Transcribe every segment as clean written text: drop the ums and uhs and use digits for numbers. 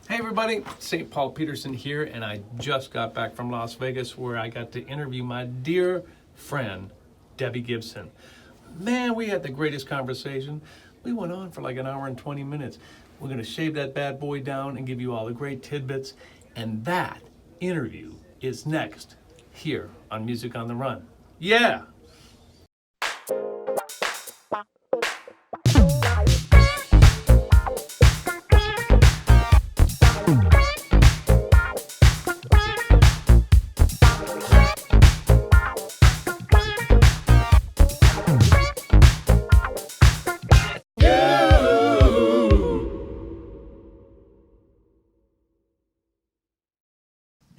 Hey everybody, St. Paul Peterson here, and I just got back from Las Vegas where I got to interview my dear friend, Debbie Gibson. Man, we had the greatest conversation. We went on for like an hour and 20 minutes. We're gonna shave that bad boy down and give you all the great tidbits, and that interview is next here on Music on the Run. Yeah!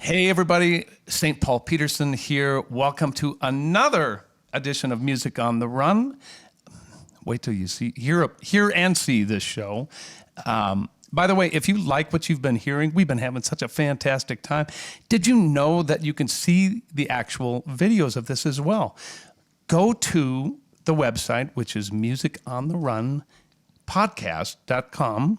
Hey everybody, St. Paul Peterson here. Welcome to another edition of Music on the Run. Wait till you hear and see this show. By the way, if you like what you've been hearing, we've been having such a fantastic time. Did you know that you can see the actual videos of this as well? Go to the website, which is musicontherunpodcast.com.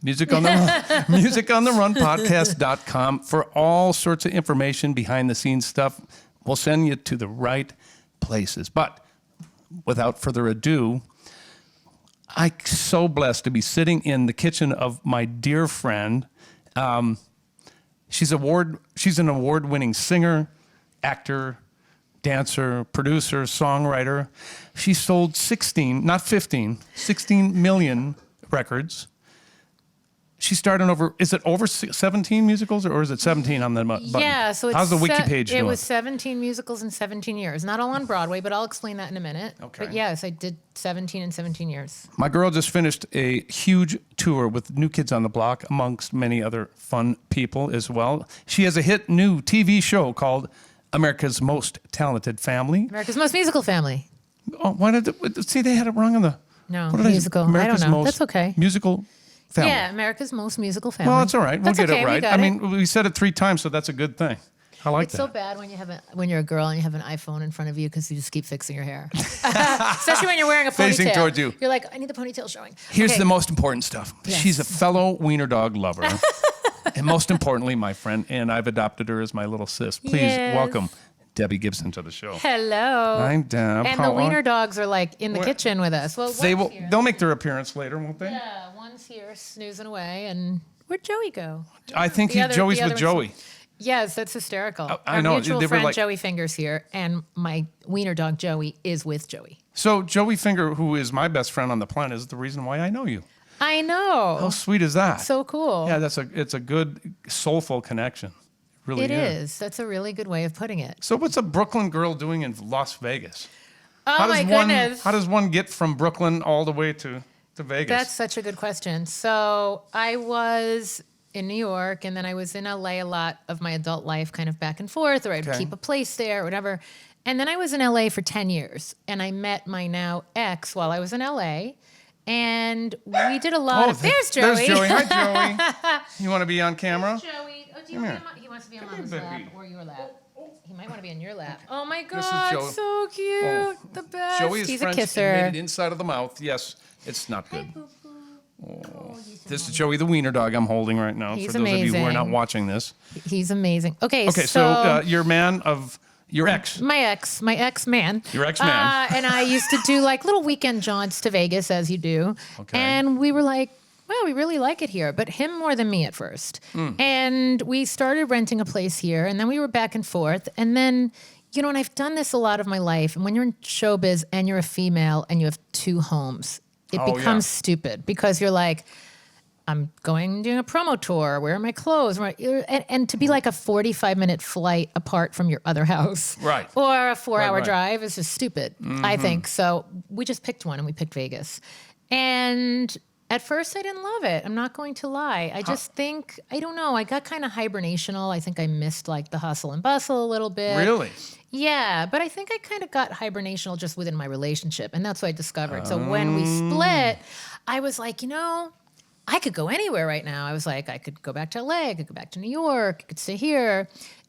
musicontherunpodcast.com for all sorts of information, behind the scenes stuff. We'll send you to the right places. But without further ado, I'm so blessed to be sitting in the kitchen of my dear friend. She's an award-winning singer, actor, dancer, producer, songwriter. She sold 16 million records. She started is it over 17 musicals or is it 17 on the button? Yeah, so how's the wiki page doing? It was 17 musicals in 17 years. Not all on Broadway, but I'll explain that in a minute. Okay. But yes, I did 17 in 17 years. My girl just finished a huge tour with New Kids on the Block, amongst many other fun people as well. She has a hit new TV show called America's Most Talented Family. America's Most Musical Family. Oh, why did see they had it wrong on the musical? I don't know. That's okay. Musical family. Yeah, America's Most Musical Family. Well, that's all right. We'll get okay. it right. I mean, we said it 3 times, so that's a good thing. I like it's that. So bad when you're a girl and you have an iPhone in front of you because you just keep fixing your hair, especially when you're wearing a ponytail. Facing towards you. You're like, I need the ponytail showing. Here's the most important stuff. Yes. She's a fellow wiener dog lover. And most importantly, my friend, and I've adopted her as my little sis. Please welcome Debbie Gibson to the show. Hello. I'm Deb. And the wiener dogs are like in the kitchen with us. Well, they'll make their appearance later, won't they? Yeah, one's here snoozing away, and where'd Joey go? I think Joey's with Joey. Yes, that's hysterical. I know. Our mutual friend Joey Finger's here, and my wiener dog Joey is with Joey. So Joey Finger, who is my best friend on the planet, is the reason why I know you. I know. How sweet is that? So cool. Yeah, it's a good, soulful connection. Really it is. That's a really good way of putting it. So what's a Brooklyn girl doing in Las Vegas? Oh, my goodness. How does one get from Brooklyn all the way to Vegas? That's such a good question. So I was in New York, and then I was in LA a lot of my adult life, kind of back and forth, or I'd keep a place there or whatever. And then I was in LA for 10 years, and I met my now ex while I was in LA. And we did a lot of... There's Joey. There's Joey. Hi, Joey. You want to be on camera? There's Joey. Oh, do you want he wants to be on Mama's lap or your lap. He might want to be on your lap. Oh, my God. So cute. The best. Joey is He's French a kisser. and made it inside of the mouth. Yes, it's not good. This is Joey the wiener dog I'm holding right now. He's for those of you who are not watching this. He's amazing. Okay, so your man of... Your ex. My ex-man. Your ex-man. And I used to do like little weekend jaunts to Vegas, as you do. Okay. And we were like, wow, we really like it here. But him more than me at first. And we started renting a place here. And then we were back and forth. And then, and I've done this a lot of my life. And when you're in showbiz and you're a female and you have 2 homes, it becomes stupid because you're like, I'm doing a promo tour. Where are my clothes? And to be like a 45-minute flight apart from your other house. Right. Or a 4-hour drive is just stupid, I think. So we just picked one, and we picked Vegas. And at first I didn't love it. I'm not going to lie. I just think, I don't know, I got kind of hibernational. I think I missed like the hustle and bustle a little bit. Really? Yeah, but I think I kind of got hibernational just within my relationship. And that's what I discovered. So when we split, I was like, I could go anywhere right now. I was like, I could go back to LA, I could go back to New York, I could stay here.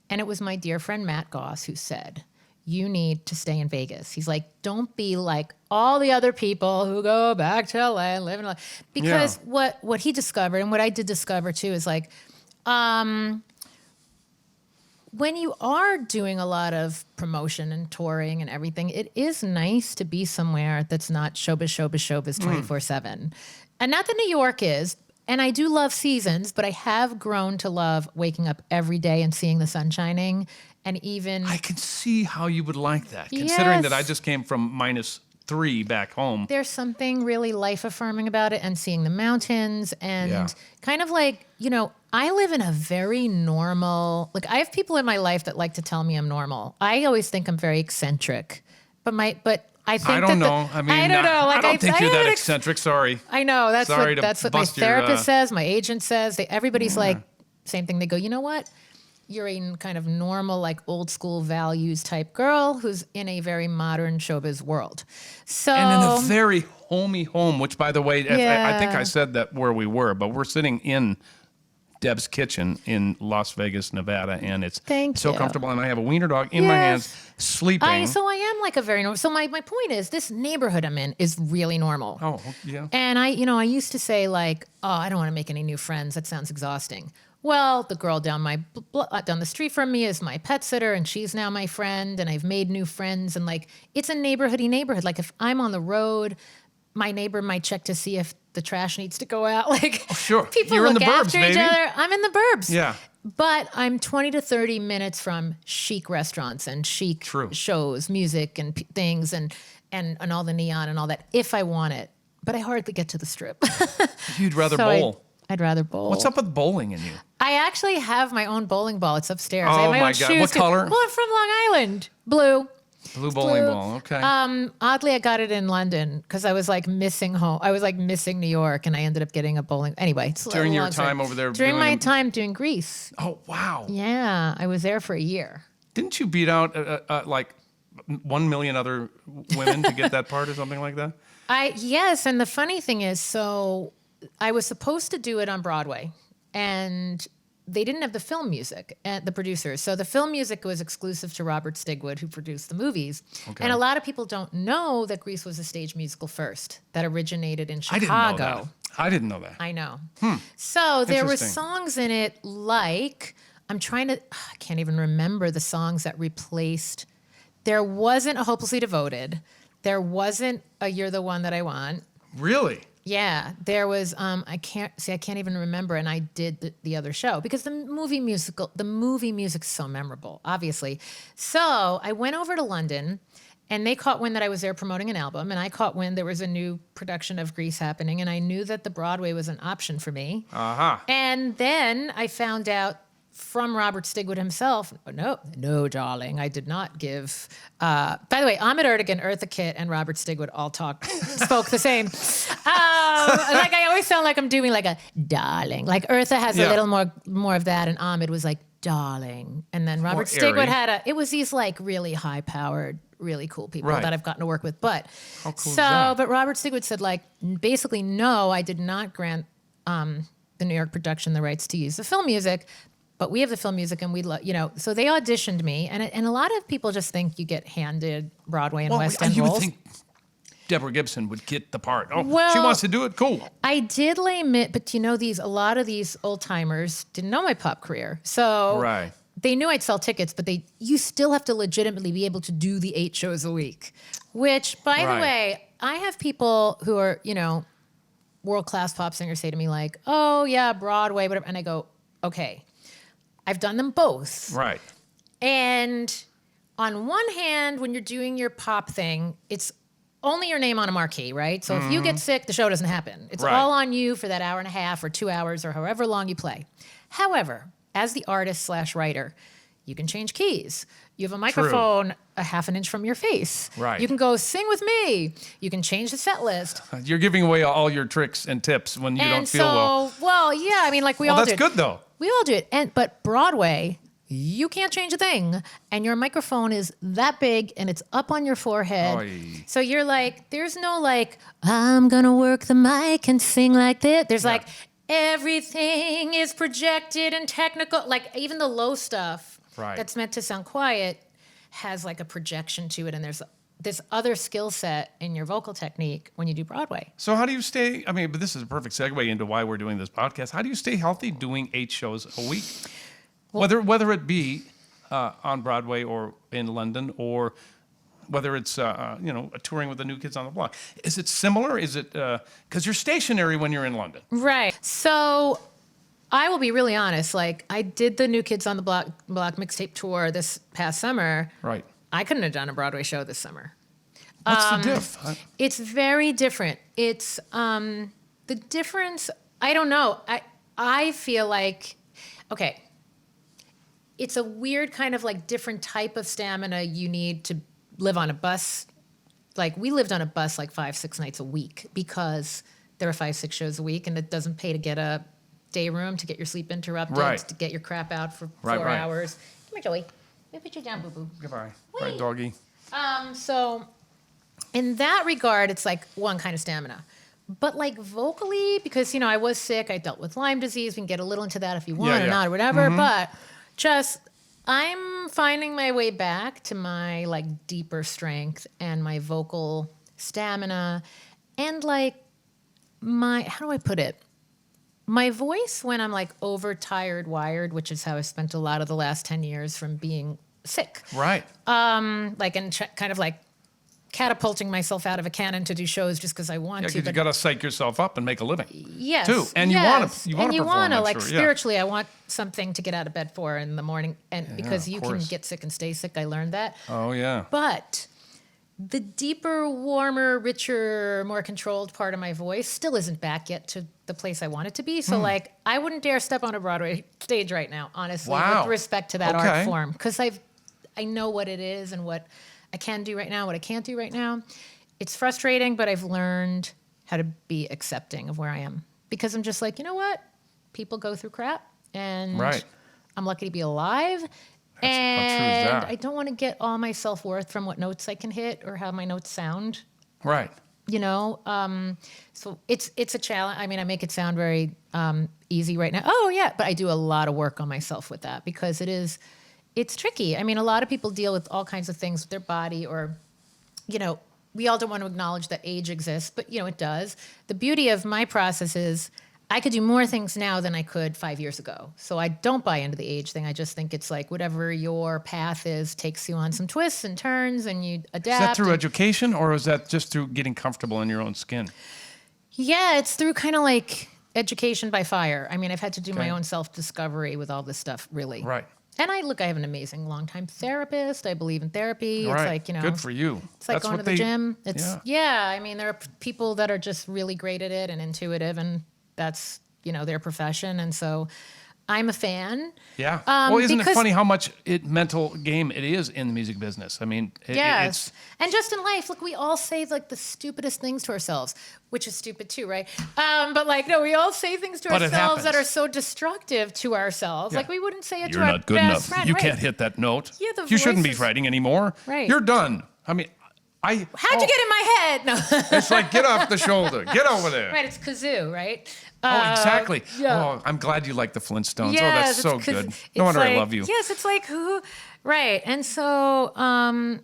And it was my dear friend Matt Goss who said, you need to stay in Vegas. He's like, don't be like all the other people who go back to LA and live in LA. Because what he discovered, and what I did discover too, is like, when you are doing a lot of promotion and touring and everything, it is nice to be somewhere that's not showbiz 24/7. And not that New York is, and I do love seasons, but I have grown to love waking up every day and seeing the sun shining. And even I can see how you would like that, considering that I just came from -3 back home. There's something really life affirming about it, and seeing the mountains and kind of like, I live in a very normal, like I have people in my life that like to tell me I'm normal. I always think I'm very eccentric, but I think I don't know. I mean, I don't know. Like, I don't think you're that eccentric. Sorry. I know. That's what my therapist says. My agent says. Everybody's like, same thing. They go, you know what? You're a kind of normal, like old school values type girl who's in a very modern showbiz world. So and in a very homey home, which by the way, I think I said that where we were, but we're sitting in Deb's kitchen in Las Vegas, Nevada, and it's so comfortable. And I have a wiener dog in my hands, sleeping. So I am like a very normal. So my point is, this neighborhood I'm in is really normal. Oh, yeah. And I used to say like, oh, I don't want to make any new friends. That sounds exhausting. Well, the girl down the street from me is my pet sitter, and she's now my friend, and I've made new friends. And like, it's a neighborhood. Like if I'm on the road, my neighbor might check to see if the trash needs to go out. Like, sure. People You're look in the burbs, after baby. each other. I'm in the burbs. Yeah. But I'm 20 to 30 minutes from chic restaurants and chic shows, music and things, and all the neon and all that, if I want it. But I hardly get to the Strip. You'd rather bowl. I'd rather bowl. What's up with bowling in you? I actually have my own bowling ball. It's upstairs. Oh, I have my own God. shoes What color? Well, I'm from Long Island. Blue. Blue bowling ball. Okay. Oddly, I got it in London because I was like missing home. I was like missing New York, and I ended up getting a bowling. Anyway, it's during your time over there. During my time doing Greece. Oh, wow. Yeah, I was there for a year. Didn't you beat out like 1 million other women to get that part or something like that? Yes, and the funny thing is, so I was supposed to do it on Broadway, and they didn't have the film music at the producers. So the film music was exclusive to Robert Stigwood, who produced the movies. Okay. And a lot of people don't know that Grease was a stage musical first that originated in Chicago. I didn't know that. I know. So there were songs in it like, I can't even remember the songs that replaced. There wasn't a Hopelessly Devoted. There wasn't a You're the One That I Want. Really? Yeah, there was. I can't even remember. And I did the other show because the movie music's so memorable, obviously. So I went over to London, and they caught wind that I was there promoting an album, and I caught wind there was a new production of Grease happening, and I knew that the Broadway was an option for me. And then I found out from Robert Stigwood himself, no, darling, I did not give. By the way, Ahmet Ertegun, Eartha Kitt, and Robert Stigwood all spoke the same. Like I always sound like I'm doing like a darling. Like Eartha has a little more of that, and Ahmet was like darling, and then Robert Stigwood had it was these like really high powered, really cool people that I've gotten to work with. But how cool is that? But Robert Stigwood said like basically no, I did not grant the New York production the rights to use the film music. But we have the film music, and so they auditioned me, and a lot of people just think you get handed Broadway and West End you roles. would think Deborah Gibson would get the part. Oh, well, she wants to do it. Cool. I did lay admit, but a lot of these old timers didn't know my pop career, so they knew I'd sell tickets, but you still have to legitimately be able to do the 8 shows a week. Which, by the way, I have people who are world-class pop singers say to me like, "Oh yeah, Broadway," whatever, and I go, "Okay." I've done them both. Right. And on one hand, when you're doing your pop thing, it's only your name on a marquee, right? So if you get sick, the show doesn't happen. It's all on you for that hour and a half or 2 hours or however long you play. However, as the artist/writer, you can change keys. You have a microphone a half an inch from your face. Right. You can go sing with me. You can change the set list. You're giving away all your tricks and tips when you don't feel well. Well, yeah, I mean, like we all do. That's good though. We all do it. But Broadway, you can't change a thing. And your microphone is that big and it's up on your forehead. Oy. So you're like, there's no like, I'm going to work the mic and sing like this. There's like, everything is projected and technical. Like even the low stuff that's meant to sound quiet has like a projection to it, and there's this other skill set in your vocal technique when you do Broadway. So how do you stay, I mean, but this is a perfect segue into why we're doing this podcast. How do you stay healthy doing 8 shows a week? Well, whether it be on Broadway or in London, or whether it's, touring with the New Kids on the Block. Is it similar? Is it, because you're stationary when you're in London. Right. So I will be really honest. Like, I did the New Kids on the Block mixtape tour this past summer. Right. I couldn't have done a Broadway show this summer. What's the diff? It's very different. It's the difference. I don't know. I feel like, okay, it's a weird kind of like different type of stamina you need to live on a bus. Like, we lived on a bus like 5-6 nights a week because there are 5-6 shows a week, and it doesn't pay to get a day room, to get your sleep interrupted, to get your crap out for 4 hours. Come here, Joey. Let me put you down, boo-boo. Goodbye. Wait. Right, doggy. So in that regard, it's like one kind of stamina. But like vocally, because, I was sick, I dealt with Lyme disease. We can get a little into that if you want or not or whatever. But just, I'm finding my way back to my like deeper strength and my vocal stamina and like how do I put it? My voice when I'm like overtired, wired, which is how I spent a lot of the last 10 years from being sick. Right. Like, and kind of like catapulting myself out of a cannon to do shows just because I want to. Because you got to psych yourself up and make a living. Yes. Too. And you want to perform. And you want to, like, spiritually, I want something to get out of bed for in the morning. And because you can get sick and stay sick, I learned that. Oh, yeah. But the deeper, warmer, richer, more controlled part of my voice still isn't back yet to the place I want it to be. So, like, I wouldn't dare step on a Broadway stage right now, honestly, with respect to that art form. Because I know what it is and what I can do right now, what I can't do right now. It's frustrating, but I've learned how to be accepting of where I am. Because I'm just like, you know what? People go through crap, and I'm lucky to be alive. How true is that? I don't want to get all my self-worth from what notes I can hit or how my notes sound. Right. So it's a challenge. I mean, I make it sound very easy right now. Oh, yeah. But I do a lot of work on myself with that because it's tricky. I mean, a lot of people deal with all kinds of things with their body or, we all don't want to acknowledge that age exists, but, it does. The beauty of my process is I could do more things now than I could 5 years ago. So I don't buy into the age thing. I just think it's like whatever your path is takes you on some twists and turns and you adapt. Is that through education or is that just through getting comfortable in your own skin? Yeah, it's through kind of like education by fire. I mean, I've had to do my own self-discovery with all this stuff, really. Right. And I have an amazing longtime therapist. I believe in therapy. Right. It's like, good for you. It's like going to the gym. I mean, there are people that are just really great at it and intuitive, and that's, their profession. And so I'm a fan. Yeah. Well, isn't it funny how much mental game it is in the music business? I mean, yes. And just in life, look, we all say like the stupidest things to ourselves, which is stupid too, right? But like, no, we all say things to ourselves that are so destructive to ourselves. Yeah. Like we wouldn't say it to our best friend. You can't hit that note. Yeah, you shouldn't be writing anymore. Right. You're done. I mean, how'd you get in my head? No. It's like, get off the shoulder. Get over there. Right, it's kazoo, right? Oh, exactly. Yeah. Oh, I'm glad you like the Flintstones. Yes, that's so good. No wonder I love you. Yes, it's like who? Right. And so, I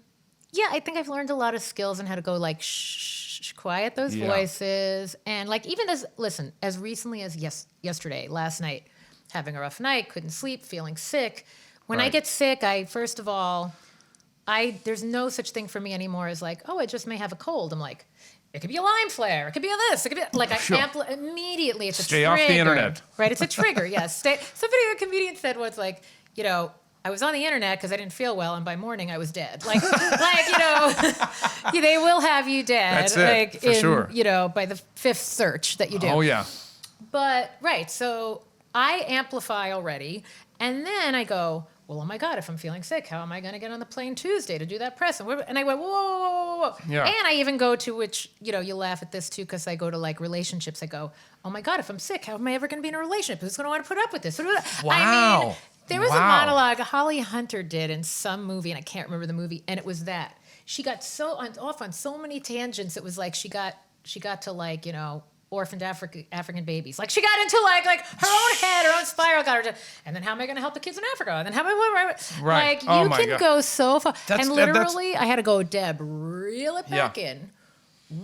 think I've learned a lot of skills on how to go like, shh, quiet those voices. And like, even as recently as yesterday, last night, having a rough night, couldn't sleep, feeling sick. When I get sick, first of all, there's no such thing for me anymore as like, oh, I just may have a cold. I'm like, it could be a Lyme flare. It could be a this. It could be like immediately. It's a trigger. Stay off the internet. Right. It's a trigger. Yes. A comedian said once, like, I was on the internet because I didn't feel well, and by morning I was dead. Like they will have you dead. That's it, for sure. By the 5th search that you do. Oh yeah. But so I amplify already, and then I go, well, oh my God, if I'm feeling sick, how am I going to get on the plane Tuesday to do that press? And I went, whoa. Yeah. And I even go to, which, you laugh at this too, because I go to like relationships. I go, oh my God, if I'm sick, how am I ever going to be in a relationship? Who's going to want to put up with this? Wow. I mean, there was a monologue Holly Hunter did in some movie, and I can't remember the movie, and it was that. She got off on so many tangents. It was like she got to like, orphaned African babies. Like she got into like her own head, her own spiral. there. I got to, and then how am I going to help the kids in Africa? And then how am I, Right. like, Oh you my can God. go so far. That's- And that- literally, I had to go, Deb, reel it back in.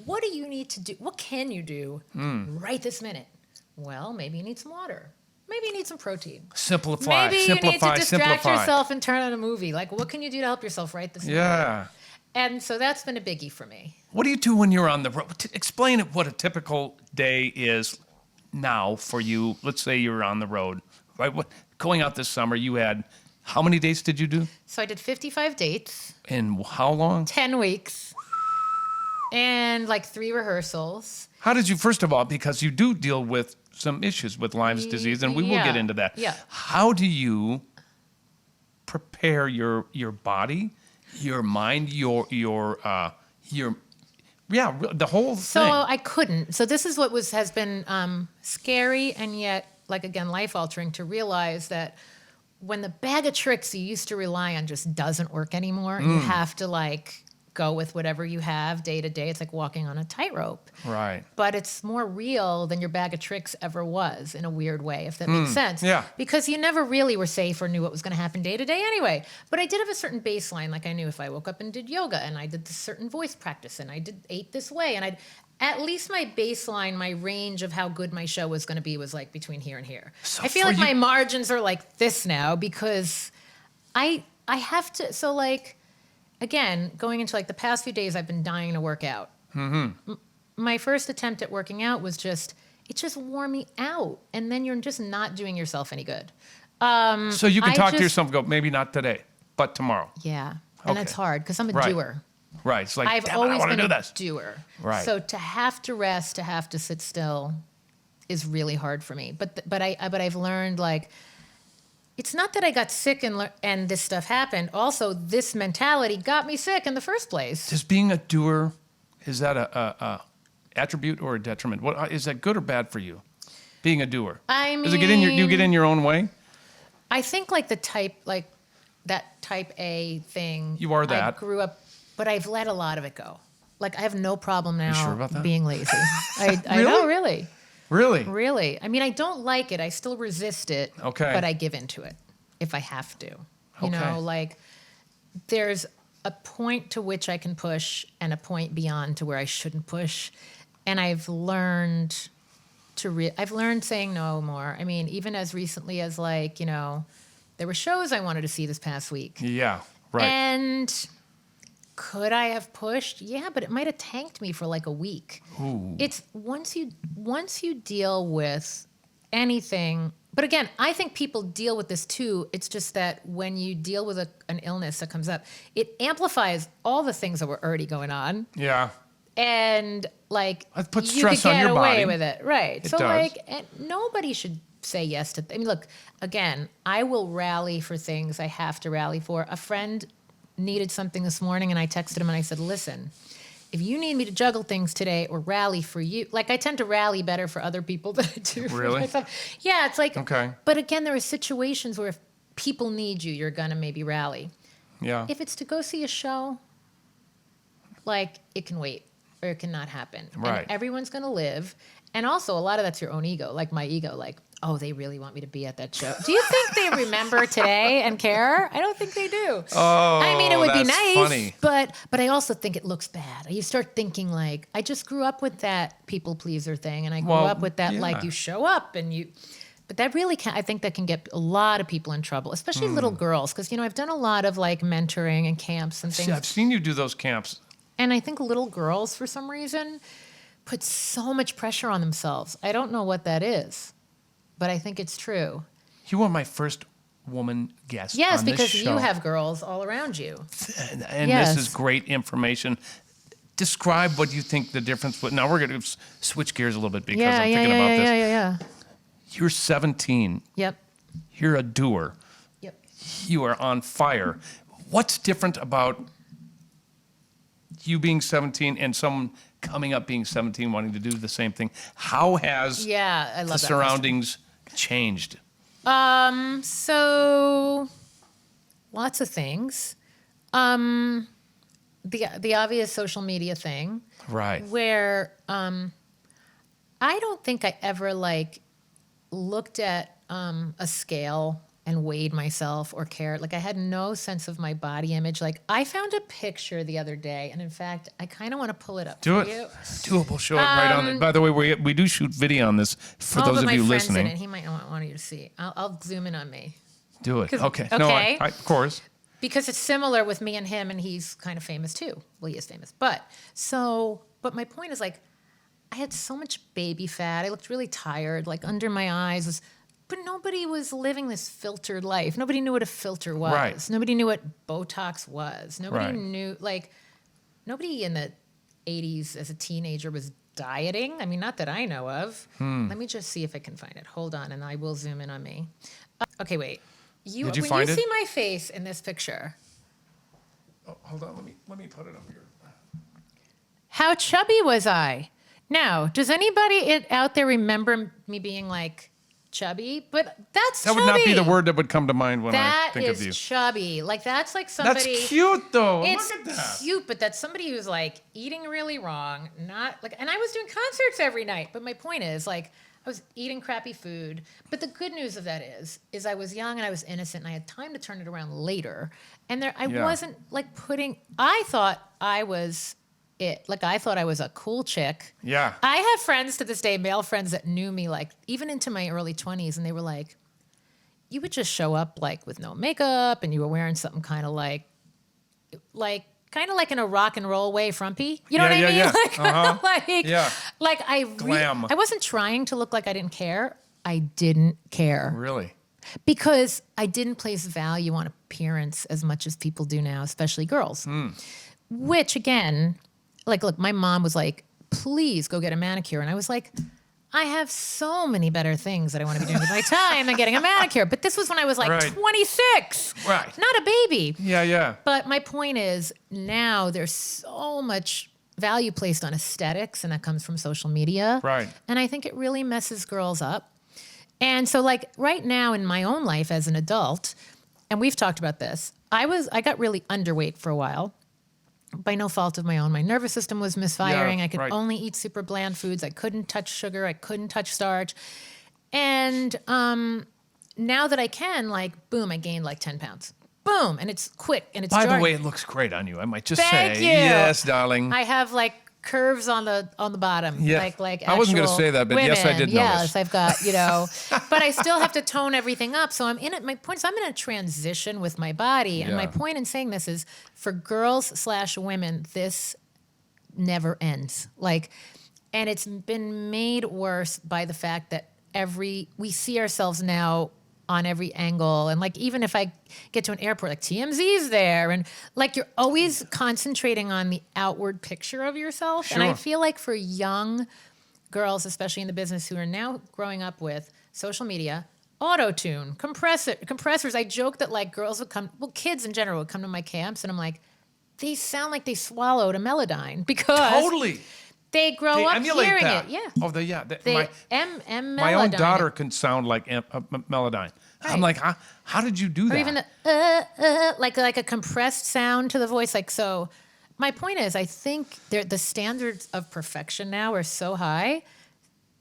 What do you need to do? What can you do right this minute? Well, maybe you need some water. Maybe you need some protein. Simplify. Maybe you need to distract simplify. yourself and turn on a movie. Like, what can you do to help yourself right this minute? Yeah. And so that's been a biggie for me. What do you do when you're on the road? Explain what a typical day is now for you. Let's say you're on the road, right? Going out this summer, you had, how many dates did you do? So I did 55 dates. In how long? 10 weeks. And like 3 rehearsals. How did you, first of all, because you do deal with some issues with Lyme's disease, and we will get into that. Yeah. How do you prepare your body, your mind, the whole So thing? I couldn't. So this is what has been scary and yet, like, again, life-altering to realize that when the bag of tricks you used to rely on just doesn't work anymore, you have to, like, go with whatever you have day to day. It's like walking on a tightrope. Right. But it's more real than your bag of tricks ever was, in a weird way, if that makes sense. Yeah. Because you never really were safe or knew what was going to happen day to day anyway. But I did have a certain baseline. Like, I knew if I woke up and did yoga and I did this certain voice practice and I ate this way and at least my baseline, my range of how good my show was going to be was like between here and here. So I feel like my margins are like this now because I have to, so like, again, going into like the past few days, I've been dying to work out. My first attempt at working out was it just wore me out. And then you're just not doing yourself any good. So you can talk to yourself and go, maybe not today, but tomorrow. Yeah. And Okay. that's hard because I'm a Right. doer. Right. It's like, I've damn it, I always want to been do a this. doer. Right. So to have to rest, to have to sit still is really hard for me. But I've learned, like, it's not that I got sick and this stuff happened. Also, this mentality got me sick in the first place. Does being a doer, is that a attribute or a detriment? What is that, good or bad for you? Being a doer. I mean, Does it get in you get in your own way? I think like that type A thing. You are that. I grew up, but I've let a lot of it go. Like, I have no problem now sure about that? being lazy. I Really? know, really. Really? Really. I mean, I don't like it. I still resist it. Okay. But I give into it if I have to. You Okay. know, like, there's a point to which I can push and a point beyond to where I shouldn't push. And I've learned I've learned saying no more. I mean, even as recently as, like, you know, there were shows I wanted to see this past week. Yeah. Right. And could I have pushed? Yeah, but it might have tanked me for like a week. Ooh. It's once you deal with anything, but again, I think people deal with this too. It's just that when you deal with an illness that comes up, it amplifies all the things that were already going on. Yeah. And like, It puts you stress could on get your away body. with it, right? It So does. like, and nobody should say yes to. I mean, look, again, I will rally for things I have to rally for. A friend needed something this morning, and I texted him and I said, "Listen, if you need me to juggle things today or rally for you, like, I tend to rally better for other people than I do for Really? myself." Yeah, it's like, Okay. But again, there are situations where if people need you, you're gonna maybe rally. Yeah. If it's to go see a show, like, it can wait or it cannot happen. Right. And everyone's going to live. And also, a lot of that's your own ego, like my ego, like, oh, they really want me to be at that show. Do you think they remember today and care? I don't think they do. Oh, I mean, it would be that's nice, funny. but I also think it looks bad. You start thinking, like, I just grew up with that people pleaser thing, and I grew Well, up with that, yeah. like, you show up and you. But that really can, I think that can get a lot of people in trouble, especially little girls, because, you know, I've done a lot of like mentoring and camps and things. See, I've seen you do those camps. And I think little girls, for some reason, put so much pressure on themselves. I don't know what that is, but I think it's true. You were my first woman guest. Yes, on this because show. you have girls all around you. And Yes. this is great information. Describe what you think the difference was. Now we're going to switch gears a little bit because I'm thinking about this. Yeah. You're 17. Yep. You're a doer. Yep. You are on fire. What's different about you being 17 and someone coming up being 17 wanting to do the same thing? How has Yeah, I love the that question. surroundings changed? So lots of things. The obvious social media thing. Right. Where I don't think I ever like looked at a scale and weighed myself or cared. Like I had no sense of my body image. Like I found a picture the other day, and in fact, I kind of want to pull it up Do for it. you. Do it. We'll show it right on it. By the way, we do shoot video on this for those but of my you friend's listening. in it. He might not want you to see. I'll zoom in on me. Do it. Okay. Okay. No, of course. Because it's similar with me and him, and he's kind of famous too. Well, he is famous. But my point is like, I had so much baby fat. I looked really tired, like under my eyes was, but nobody was living this filtered life. Nobody knew what a filter was. Right. Nobody knew what Botox was. Nobody Right. knew, like, nobody in the 80s as a teenager was dieting. I mean, not that I know of. Let me just see if I can find it. Hold on, and I will zoom in on me. Okay, wait. Did you when find you it? see my face in this picture, Oh, hold on. Let me put it up here. how chubby was I? Now, does anybody out there remember me being like chubby? But that's That chubby. would not be the word that would come to mind when I That think of is you. chubby. Like that's like somebody. That's cute though. It's Look at that. cute, but that's somebody who's like eating really wrong. Not like, and I was doing concerts every night. But my point is, like, I was eating crappy food. But the good news of that is I was young and I was innocent, and I had time to turn it around later. And I Yeah. wasn't like putting. I thought I was it. Like I thought I was a cool chick. Yeah. I have friends to this day, male friends that knew me like even into my early 20s, and they were like, you would just show up like with no makeup, and you were wearing something kind of like in a rock and roll way, frumpy. You know what I mean? Yeah. Like, like Glam. I wasn't trying to look like I didn't care. I didn't care Really? because I didn't place value on appearance as much as people do now, especially girls. Which again, like, look, my mom was like, please go get a manicure. And I was like, I have so many better things that I want to be doing with my time than getting a manicure. But this was when I was like Right. 26, Right. not a baby. Yeah. But my point is now there's so much value placed on aesthetics, and that comes from social media. Right. And I think it really messes girls up. And so like right now in my own life as an adult, and we've talked about this, I got really underweight for a while. By no fault of my own. My nervous system was misfiring. Yeah, I could right. only eat super bland foods. I couldn't touch sugar. I couldn't touch starch. And now that I can, like, boom, I gained like 10 pounds. Boom. And it's quick and it's By the jarring. way, it looks great on you. I might just Thank say. you. Yes, darling. I have like curves on the bottom. Yeah. Like I wasn't gonna actual say that, but yes, I women. did Yes, notice. I've got, but I still have to tone everything up. So I'm in it. My point is I'm in a transition with my body. And my Yeah. point in saying this is for girls/women, this never ends. Like, and it's been made worse by the fact that we see ourselves now on every angle. And like, even if I get to an airport, like TMZ's there, and like you're always concentrating on the outward picture of yourself. And I Sure. feel like for young girls, especially in the business, who are now growing up with social media, auto-tune, compressors. I joke that like girls would come, well, kids in general would come to my camps, and I'm like, they sound like they swallowed a Melodyne because Totally. they grow They up emulate hearing that. it. Yeah. Oh, They my own Melodyne daughter it. can sound like Melodyne. Right. I'm like, how did you do that? Or even the like a compressed sound to the voice. Like, so my point is, I think the standards of perfection now are so high.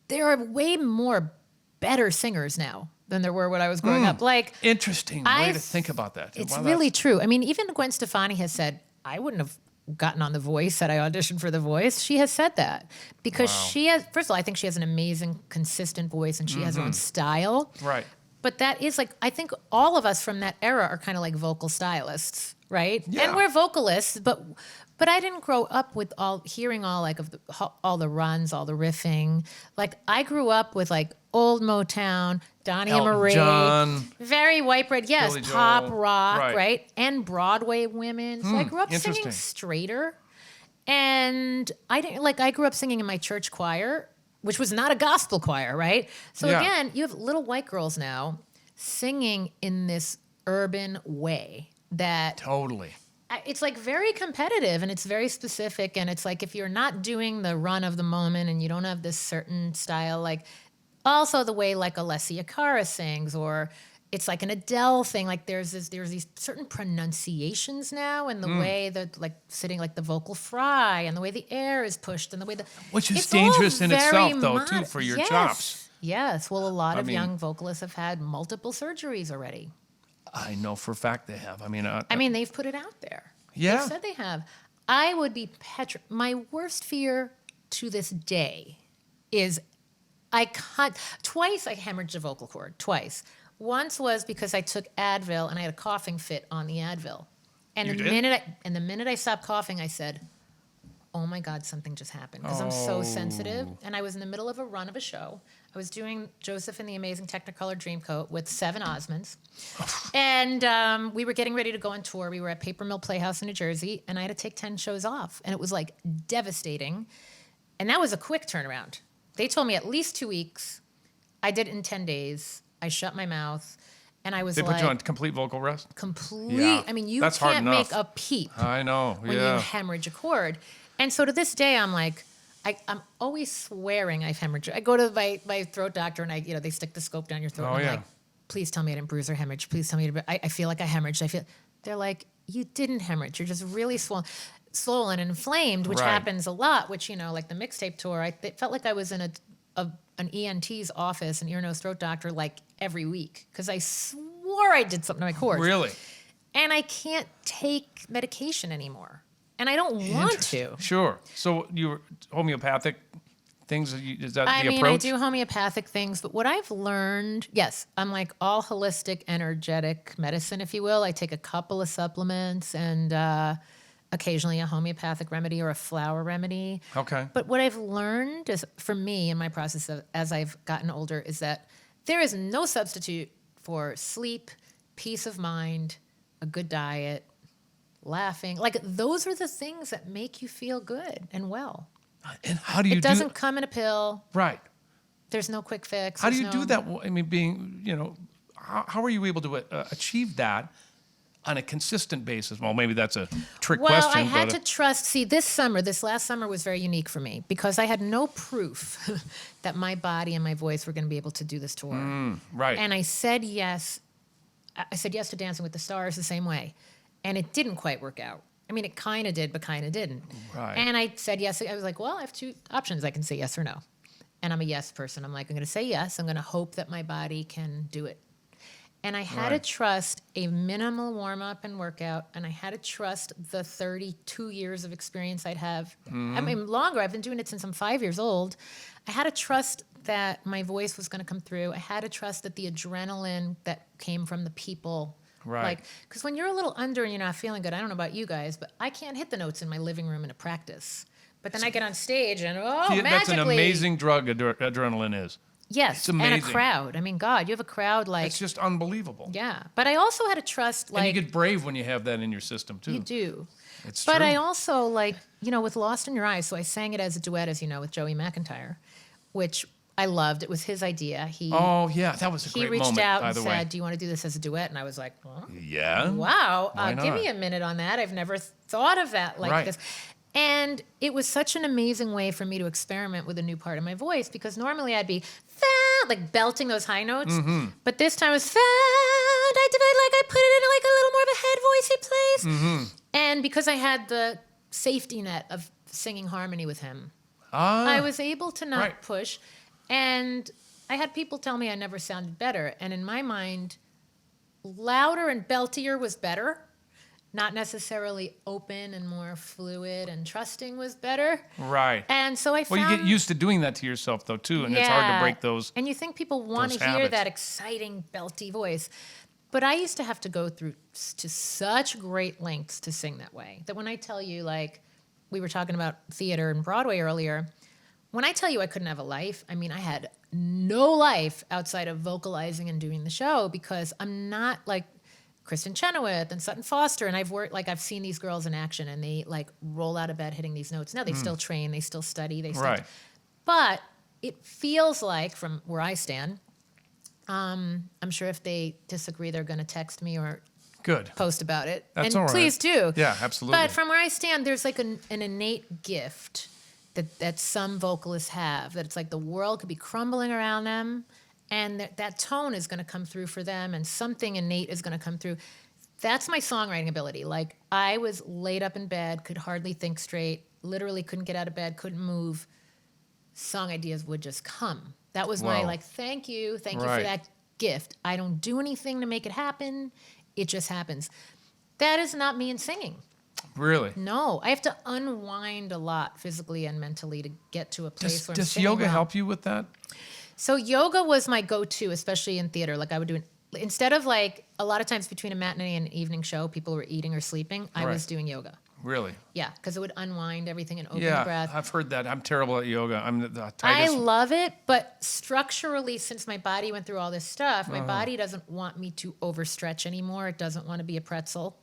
There are way more better singers now than there were when I was growing up. Like, Interesting way to think about that. it's Wow, really true. I mean, even Gwen Stefani has said, I wouldn't have gotten on The Voice had I auditioned for The Voice. She has said that because she has, first of all, I think she has an amazing, consistent voice, and she has her own style. Right. But that is like, I think all of us from that era are kind of like vocal stylists, right? Yeah. And we're vocalists, but I didn't grow up with hearing all the runs, all the riffing. Like I grew up with like old Motown, Donnie and Elton Marie, John. very white bread, yes, Billy pop Joel. rock, Right. right? And Broadway women. So I grew up singing interesting. straighter. And I grew up singing in my church choir, which was not a gospel choir, right? So Yeah. again, you have little white girls now singing in this urban way that Totally. it's like very competitive and it's very specific. And it's like if you're not doing the run of the moment and you don't have this certain style, like also the way like Alessia Cara sings, or it's like an Adele thing. Like there's these certain pronunciations now, and the way that like sitting like the vocal fry, and the way the air is pushed, and the way Which is it's all dangerous in very itself, though, too, for your chops. Yes. Well, a lot of young vocalists have had multiple surgeries already. I know for a fact they have. They've put it out there. Yeah. They've said they have. I would be my worst fear to this day is twice I hemorrhaged a vocal cord, twice. Once was because I took Advil and I had a coughing fit on the Advil. And the minute I stopped coughing, I said, oh my God, something just happened. Because I'm so sensitive. And I was in the middle of a run of a show. I was doing Joseph and the Amazing Technicolor Dreamcoat with 7 Osmonds. And we were getting ready to go on tour. We were at Paper Mill Playhouse in New Jersey. And I had to take 10 shows off. And it was like devastating. And that was a quick turnaround. They told me at least 2 weeks. I did it in 10 days. I shut my mouth. And I was They put you on complete vocal rest? Yeah. You That's can't make a peep. I know, when you hemorrhage a cord. And so to this day, I'm like, I'm always swearing I've hemorrhaged. I go to my throat doctor and they stick the scope down your throat. And I'm like, please tell me I didn't bruise or hemorrhage. Please tell me I feel like I hemorrhaged. They're like, you didn't hemorrhage. You're just really swollen and inflamed, which happens a lot, which, like the mixtape tour, it felt like I was in an ENT's office, an ear, nose, throat doctor, like every week. Because I swore I did something to my cords. Really? And I can't take medication anymore. And I don't want to. Sure. So you homeopathic things, is that the approach? I do homeopathic things, but what I've learned, yes, I'm like all holistic, energetic medicine, if you will. I take a couple of supplements and occasionally a homeopathic remedy or a flower remedy. Okay. But what I've learned is, for me in my process as I've gotten older, is that there is no substitute for sleep, peace of mind, a good diet, laughing. Like, those are the things that make you feel good and well. And how do you It doesn't come in a pill. Right. There's no quick fix. How do you do that? How are you able to achieve that on a consistent basis? Well, maybe that's a trick question. Well, I had to trust. See, this last summer was very unique for me because I had no proof that my body and my voice were going to be able to do this tour. Right. And I said yes. I said yes to Dancing with the Stars the same way. And it didn't quite work out. It kind of did, but kind of didn't. Right. And I said yes. I was like, well, I have 2 options. I can say yes or no. And I'm a yes person. I'm like, I'm going to say yes. I'm going to hope that my body can do it. And I had to trust a minimal warm-up and workout, and I had to trust the 32 years of experience I'd have. Longer. I've been doing it since I'm 5 years old. I had to trust that my voice was going to come through. I had to trust that the adrenaline that came from the people. Right. Because when you're a little under and you're not feeling good, I don't know about you guys, but I can't hit the notes in my living room in a practice. But then I get on stage and, magically. That's an amazing drug, adrenaline is. Yes, it's amazing. And a crowd. God, you have a crowd like... It's just unbelievable. Yeah, but I also had to trust, And you get brave when you have that in your system, too. You do. It's true. But I also, with Lost in Your Eyes, so I sang it as a duet, as you know, with Joey McIntyre, which I loved. It was his idea. That was a great moment, by the way. He reached out and said, do you want to do this as a duet? And I was like, yeah. Wow, give me a minute on that. I've never thought of that like this. And it was such an amazing way for me to experiment with a new part of my voice, because normally I'd be belting those high notes. But this time it was I put it in a little more of a head voicey place. And because I had the safety net of singing harmony with him, I was able to not push. And I had people tell me I never sounded better. And in my mind, louder and beltier was better. Not necessarily open and more fluid and trusting was better. Right. And so I found... Well, you get used to doing that to yourself, though, too. And it's hard to break those And you think people want to hear that exciting, belty voice. But I used to have to go through to such great lengths to sing that way. That when I tell you, we were talking about theater and Broadway earlier, when I tell you I couldn't have a life, I had no life outside of vocalizing and doing the show, because I'm not like Kristen Chenoweth and Sutton Foster, and I've seen these girls in action, and they roll out of bed hitting these notes. Now they still train, they still study, but it feels like, from where I stand, I'm sure if they disagree, they're going to text me or post about it. That's and all right. Please do. Yeah, absolutely. But from where I stand, there's an innate gift that some vocalists have, that it's like the world could be crumbling around them, and that tone is going to come through for them, and something innate is going to come through. That's my songwriting ability. I was laid up in bed, could hardly think straight, literally couldn't get out of bed, couldn't move. Song ideas would just come. That was my like, thank you for that gift. I don't do anything to make it happen. It just happens. That is not me in singing. Really? No, I have to unwind a lot physically and mentally to get to a place where I'm Does singing yoga well. help you with that? So yoga was my go-to, especially in theater. Like I would do it instead of like a lot of times between a matinee and an evening show, people were eating or sleeping. I was doing yoga. Really? Yeah, because it would unwind everything and open the Yeah, breath. I've heard that. I'm terrible at yoga. I'm the tightest. I love it, but structurally, since my body went through all this stuff, my body doesn't want me to overstretch anymore. It doesn't want to be a pretzel.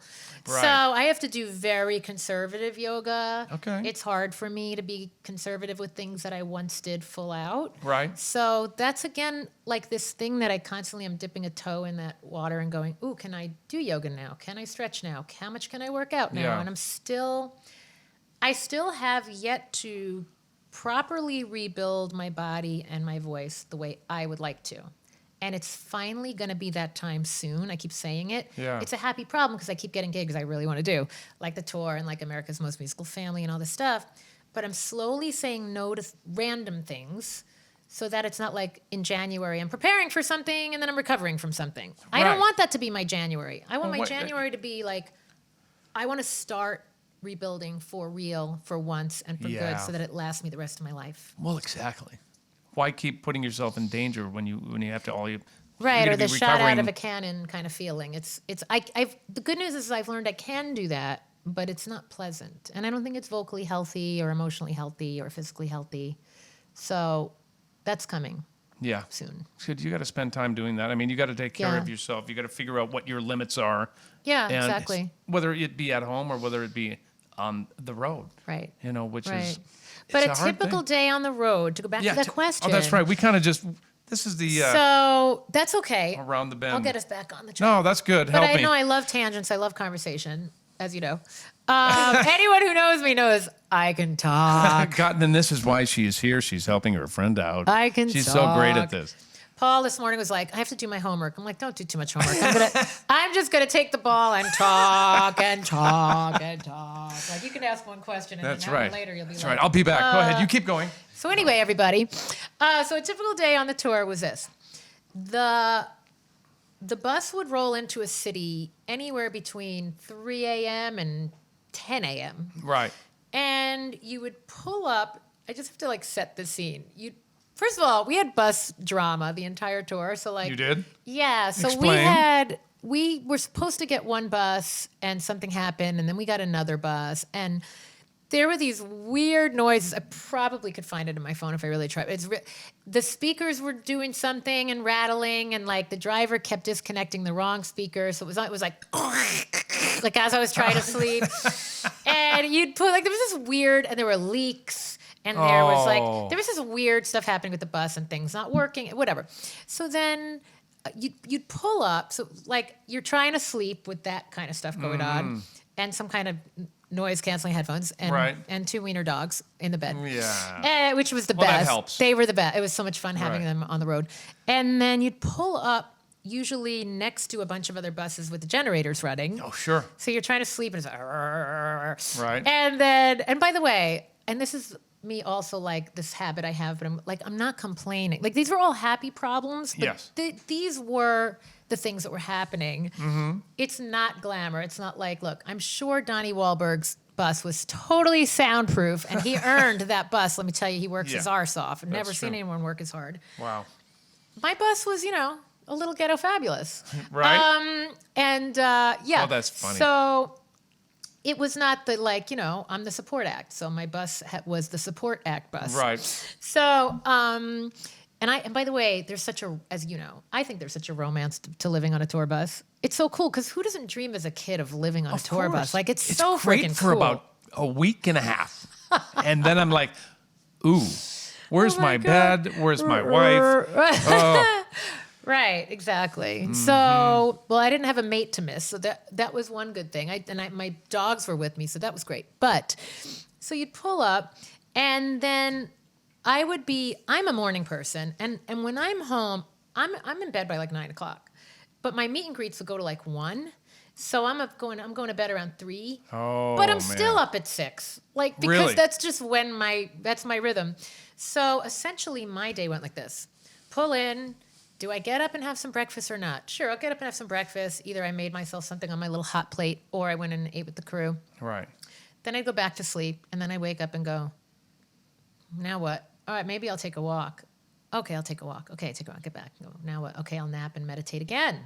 Right. So I have to do very conservative yoga. Okay. It's hard for me to be conservative with things that I once did full out. Right. So that's, again, like this thing that I constantly am dipping a toe in that water and going, ooh, can I do yoga now? Can I stretch now? How much can I work out now? Yeah. And I still have yet to properly rebuild my body and my voice the way I would like to. And it's finally going to be that time soon. I keep saying it. Yeah. It's a happy problem because I keep getting gigs I really want to do, like the tour and like America's Most Musical Family and all this stuff. But I'm slowly saying no to random things so that it's not like in January I'm preparing for something and then I'm recovering from something. I don't want that to be my January. I want my January to be like, I want to start rebuilding for real, for once and for good, so that it lasts me the rest of my life. Well, exactly. Why keep putting yourself in danger when you have to right, or the shot out of a cannon kind of feeling. I've the good news is I've learned I can do that, but it's not pleasant, and I don't think it's vocally healthy or emotionally healthy or physically healthy. So that's coming. Yeah. Soon. So you got to spend time doing that. I mean, you got to take care of yourself. You got to figure out what your limits are. Yeah, and exactly. Whether it be at home or whether it be on the road. Right. Which is. But it's a typical day on the road, to go back to that question. Oh, that's right. We kind of this is the. So that's okay. Around the bend. I'll get us back on the track. No, that's good. Help me. But I know I love tangents. I love conversation, as you know. Anyone who knows me knows I can talk. And this is why she is here. She's helping her friend out. I can She's talk. so great at this. Paul this morning was like, I have to do my homework. I'm like, don't do too much homework. I'm just gonna take the ball and talk and talk and talk. Like you can ask one question and That's an hour right. later you'll be That's like, right. I'll be back. Go ahead. You keep going. So anyway, everybody. So a typical day on the tour was this. The bus would roll into a city anywhere between 3 a.m. and 10 a.m. Right. And you would pull up. I just have to like set the scene. First of all, we had bus drama the entire tour. So like You did? Yeah. So Explain. we were supposed to get one bus and something happened and then we got another bus and there were these weird noises. I probably could find it in my phone if I really tried. The speakers were doing something and rattling, and like the driver kept disconnecting the wrong speaker. So it was like like as I was trying to sleep. And you'd put like there was this weird, and there were leaks, and there was this weird stuff happening with the bus and things not working, whatever. So then you'd pull up. So like you're trying to sleep with that kind of stuff going on, and some kind of noise canceling headphones and two wiener dogs in the bed. Yeah. Which was the Well, best. that helps. They were the best. It was so much fun having them on the road. And then you'd pull up usually next to a bunch of other buses with the generators running. Oh, sure. So you're trying to sleep and it's like, Right. And by the way, and this is me also like this habit I have, but I'm not complaining. Like these were all happy problems, but Yes. these were the things that were happening. Mm-hmm. It's not glamour. It's not like, look, I'm sure Donnie Wahlberg's bus was totally soundproof and he earned that bus. Let me tell you, he works his arse off. I've never seen anyone work as hard. Wow. My bus was, a little ghetto fabulous. Right. Yeah. Oh, that's funny. So it was not the I'm the support act. So my bus was the support act bus. Right. So, and by the way, I think there's such a romance to living on a tour bus. It's so cool because who doesn't dream as a kid of living on a tour bus? Like it's so great freaking for cool. about a week and a half, and then I'm like, ooh, where's my bed? Where's my wife? Oh. Right, exactly. Mm-hmm. So, I didn't have a mate to miss, so that was one good thing. My dogs were with me, so that was great. But so you'd pull up, and then I'm a morning person, and when I'm home, I'm in bed by like 9 o'clock. But my meet and greets will go to like 1. So I'm going to bed around 3. Oh, but I'm still up at 6. Because Really? that's just that's my rhythm. So essentially my day went like this. pull in. Do I get up and have some breakfast or not? Sure, I'll get up and have some breakfast. Either I made myself something on my little hot plate or I went in and ate with the crew. Right. Then I'd go back to sleep, and then I wake up and go, now what? All right, maybe I'll take a walk. Okay, I'll take a walk. Okay, take a walk, get back. Go, now what? Okay, I'll nap and meditate again.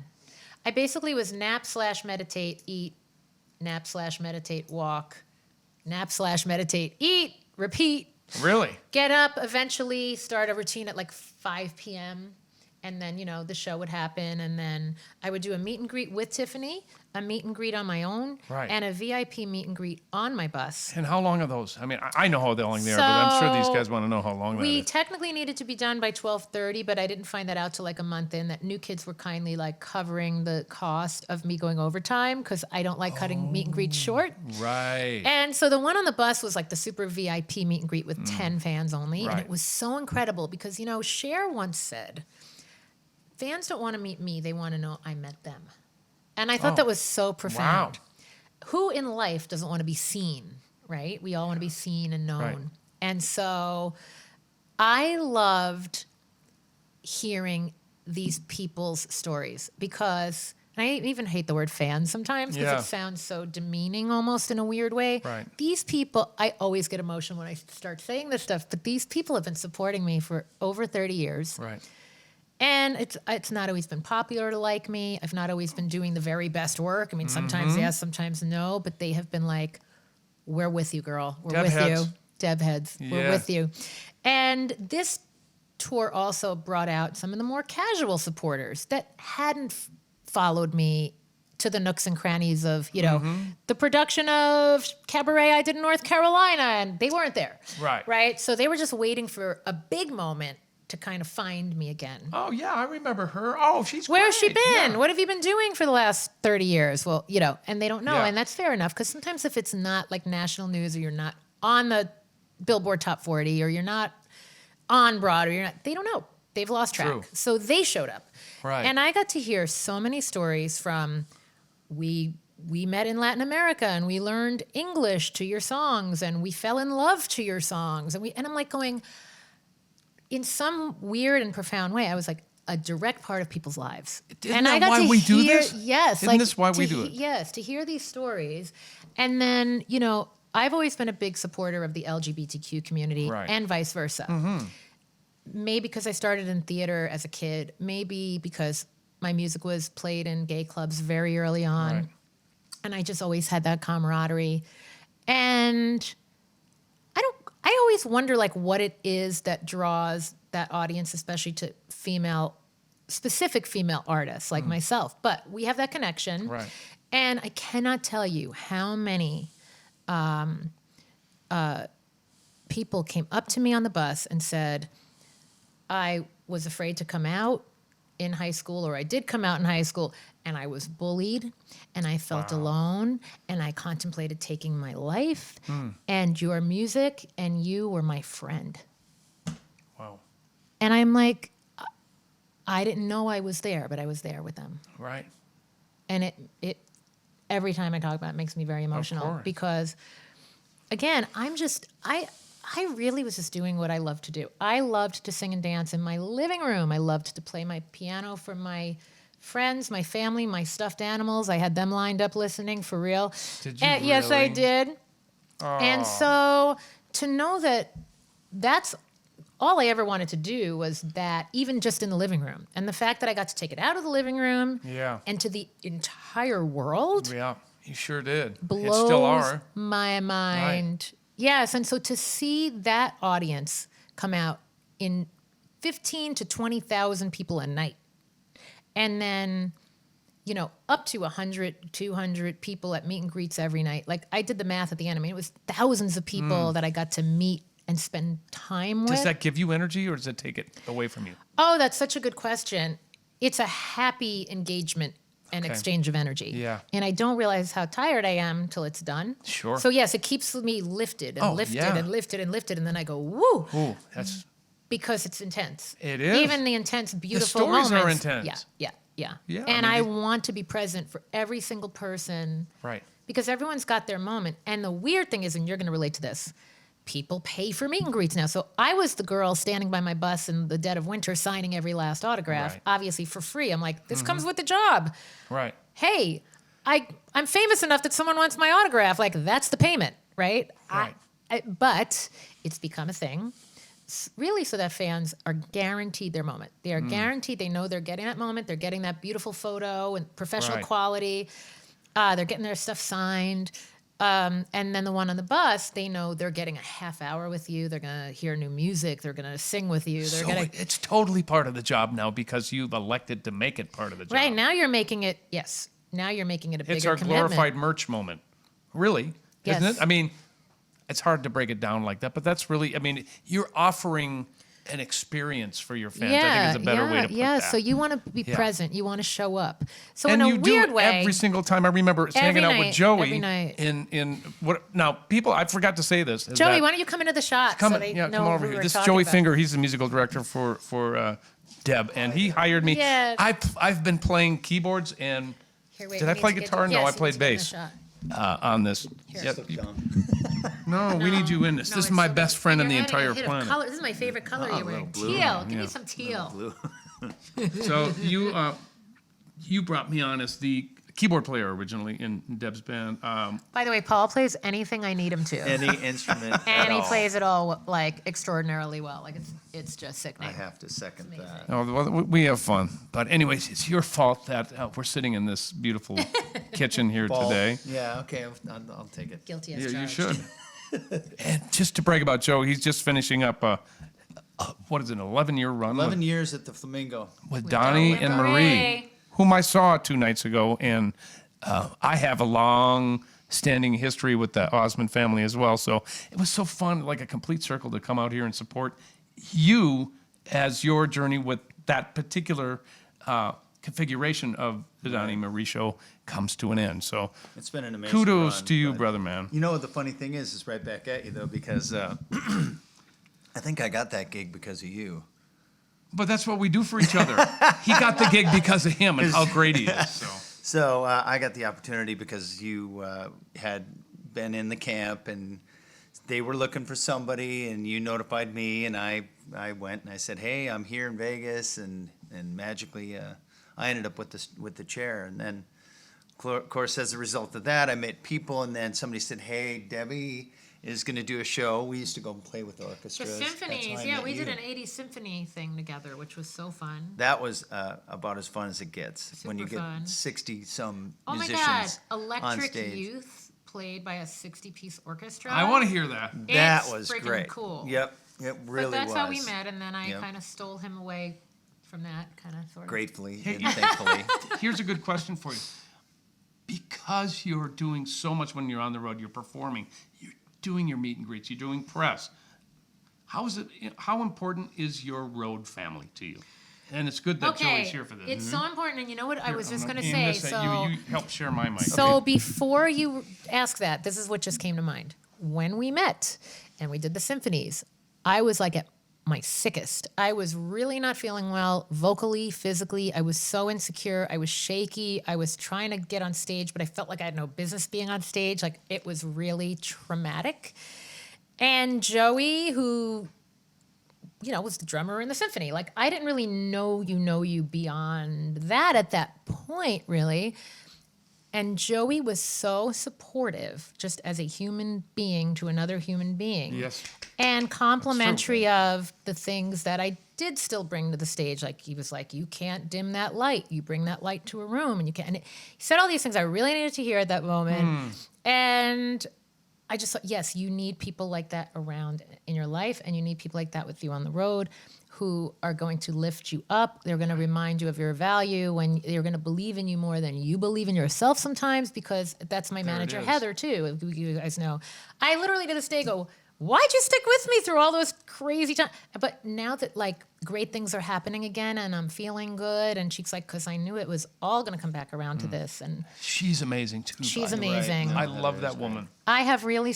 I basically was nap/meditate, eat, nap/meditate, walk, nap/meditate, eat, repeat. Really? Get up, eventually start a routine at like 5 p.m., and then, the show would happen. And then I would do a meet and greet with Tiffany, a meet and greet on my own, Right. and a VIP meet and greet on my bus. And how long are those? I mean, I know how long they are, but I'm sure these guys want to know how long that We is. technically needed to be done by 12:30, but I didn't find that out till like a month in, that New Kids were kindly like covering the cost of me going overtime because I don't like cutting meet and greets short. Right. And so the one on the bus was like the super VIP meet and greet with 10 fans only. Right. And it was so incredible because, Cher once said, fans don't want to meet me, they want to know I met them. And I thought that was so profound. Wow. Who in life doesn't want to be seen, right? We all want to be seen and known. Right. And so I loved hearing these people's stories because, and I even hate the word fan sometimes because Yeah. it sounds so demeaning almost in a weird way. Right. These people, I always get emotional when I start saying this stuff, but these people have been supporting me for over 30 years. Right. And it's not always been popular to like me. I've not always been doing the very best work. I mean, sometimes yes, sometimes no, but they have been like, we're with you, girl. We're Deb with heads. you. Deb heads. We're Yeah. with you. And this tour also brought out some of the more casual supporters that hadn't followed me to the nooks and crannies of, the production of Cabaret I did in North Carolina, and they weren't there. Right. Right? So they were just waiting for a big moment to kind of find me again. Oh, yeah, I remember her. Oh, she's Where has she great. been? Yeah. What have you been doing for the last 30 years? Well, and they don't know. Yeah. And that's fair enough because sometimes if it's not like national news or you're not on the Billboard Top 40 or you're not on Broadway, they don't know. They've lost track. True. So they showed up. Right. And I got to hear so many stories from we met in Latin America and we learned English to your songs and we fell in love to your songs. And I'm like going, in some weird and profound way, I was like a direct part of people's lives. Isn't that why we do this? Yes. Isn't this why we do it? Yes, to hear these stories. And then, I've always been a big supporter of the LGBTQ community Right. and vice versa. Maybe because I started in theater as a kid. Maybe because my music was played in gay clubs very early on. Right. And I just always had that camaraderie. And I always wonder like what it is that draws that audience, especially to specific female artists like myself. But we have that connection. Right. And I cannot tell you how many people came up to me on the bus and said, I was afraid to come out in high school, or I did come out in high school, and I was bullied, and I felt alone, and I contemplated taking my life, and your music and you were my friend. Wow. And I'm like, I didn't know I was there, but I was there with them. Right. And it every time I talk about it makes me very emotional course. because, again, I really was just doing what I loved to do. I loved to sing and dance in my living room. I loved to play my piano for my friends, my family, my stuffed animals. I had them lined up listening for real. Did you And yes, I really? did. And so to know that that's all I ever wanted to do was that, even just in the living room. And the fact that I got to take it out of the living room Yeah. and to the entire world Yeah, you sure did. blows It still are. my mind. Yes, and so to see that audience come out in 15 to 20,000 people a night, and then, up to 100, 200 people at meet and greets every night. Like, I did the math at the end. I mean, it was thousands of people that I got to meet and spend time with. Does that give you energy or does it take it away from you? Oh, that's such a good question. It's a happy engagement and Okay. exchange of energy. Yeah. And I don't realize how tired I am till it's done. Sure. So yes, it keeps me lifted and Oh, lifted yeah. and lifted and lifted. And then I go, woo, Ooh, that's because it's intense. It is. Even the intense, beautiful stories are moments. intense. Yeah. Yeah, And I I mean, want to be present for every single person right. because everyone's got their moment. And the weird thing is, and you're going to relate to this, people pay for meet and greets now. So I was the girl standing by my bus in the dead of winter signing every last autograph, Right. obviously for free. I'm like, this comes with the job. Right. Hey, I'm famous enough that someone wants my autograph. Like, that's the payment, right? Right. But it's become a thing, really, so that fans are guaranteed their moment. They are guaranteed. They know they're getting that moment. They're getting that beautiful photo and professional Right. quality. They're getting their stuff signed. And then the one on the bus, they know they're getting a half hour with you. They're going to hear new music. They're going to sing with you. They're So going to... it's totally part of the job now because you've elected to make it part of the job. Right, now you're making it, yes. Now you're making it a bigger It's our commitment. glorified merch moment. Really, isn't Yes. it? I mean, it's hard to break it down like that, but that's really, I mean, you're offering an experience for your fans. I think it's a better way to put that. So you want to be Yeah. present. You want to show up. So And in a you do weird it way, every single time. I remember hanging out with night, Joey every night. in what now people I forgot to say this. is Joey, that- why don't you come into the shot come so in- they yeah, know come over who here. we're This is talking Joey about. Finger. He's the musical director for Deb, and he hired me. Yes. I've been playing keyboards and Here, wait, did we I need play to get guitar? you- No, yes, I you need played to get in the bass shot. on this. Yep. So dumb. No, we need you in this. No, This is it's my so best good. friend in the You're adding a entire hit of planet. color. This is my favorite color you're wearing. blue. Teal. Give Yeah. me some teal. Blue. So you brought me on as the keyboard player originally in Deb's band. By the way, Paul plays anything I need him to. Any instrument at And he all. plays it all like extraordinarily well. Like it's just I sickening. have to second that. Oh, well, we have fun. But anyways, it's your fault that we're sitting in this beautiful kitchen here Ball. today. Yeah, okay, I'll take it. Guilty as Yeah, you charged. should. And just to brag about Joe, he's just finishing up what is it, an 11-year run 11 years at the Flamingo. with Donnie and Marie, whom I saw 2 nights ago. And I have a long standing history with the Osmond family as well. So it was so fun, like a complete circle to come out here and support you as your journey with that particular configuration of the Donnie and Marie show comes to an end. So It's been an amazing kudos run, to you, but- brother, man. You know what the funny thing is? It's right back at you, though, because I think I got that gig because of you. But that's what we do for each other. He got the gig because of him and how great he is. So. So I got the opportunity because you had been in the camp and they were looking for somebody, and you notified me, and I went and I said, "Hey, I'm here in Vegas," and magically I ended up with the chair, and then of course as a result of that I met people, and then somebody said, "Hey, Debbie is going to do a show." We used to go and play with The orchestras. That's how symphonies, I yeah, met we did you. an 80s symphony thing together, which was so fun. That was about as fun as it gets when you Super get fun. 60-some Oh my musicians God, on Electric stage. Youth played by a 60-piece orchestra. I want to hear that. That It's was freaking great. cool. Yep, it really But that's was. how we met, and then I Yep. kind of stole him away from that kind of sort of. Gratefully Hey. and thankfully. Here's a good question for you. Because you're doing so much when you're on the road, you're performing, you're doing your meet and greets, you're doing press. How important is your road family to you? And it's good that Okay, Joey's here for this. it's so important, and you know what I was just I'm going to aim say. this at So, you help share my mic. so before you ask that, this is what just came to mind. When we met and we did the symphonies, I was like at my sickest. I was really not feeling well, vocally, physically. I was so insecure. I was shaky. I was trying to get on stage, but I felt like I had no business being on stage. Like, it was really traumatic. And Joey, who, you know, was the drummer in the symphony. Like, I didn't really know you beyond that at that point, really. And Joey was so supportive, just as a human being to another human being. Yes. And complimentary of the things that I did still bring to the stage. Like, he was like, you can't dim that light. You bring that light to a room, and you can't. And he said all these things I really needed to hear at that moment. And I just thought, yes, you need people like that around in your life, and you need people like that with you on the road who are going to lift you up. They're going to remind you of your value, when they're going to believe in you more than you believe in yourself sometimes, because that's my manager, is. Heather, too. You guys know. I literally to this day go, why'd you stick with me through all those crazy times? But now that, like, great things are happening again and I'm feeling good, and she's like, because I knew it was all going to come back around to this. And She's amazing too. she's by the way. amazing. I love that woman. I have really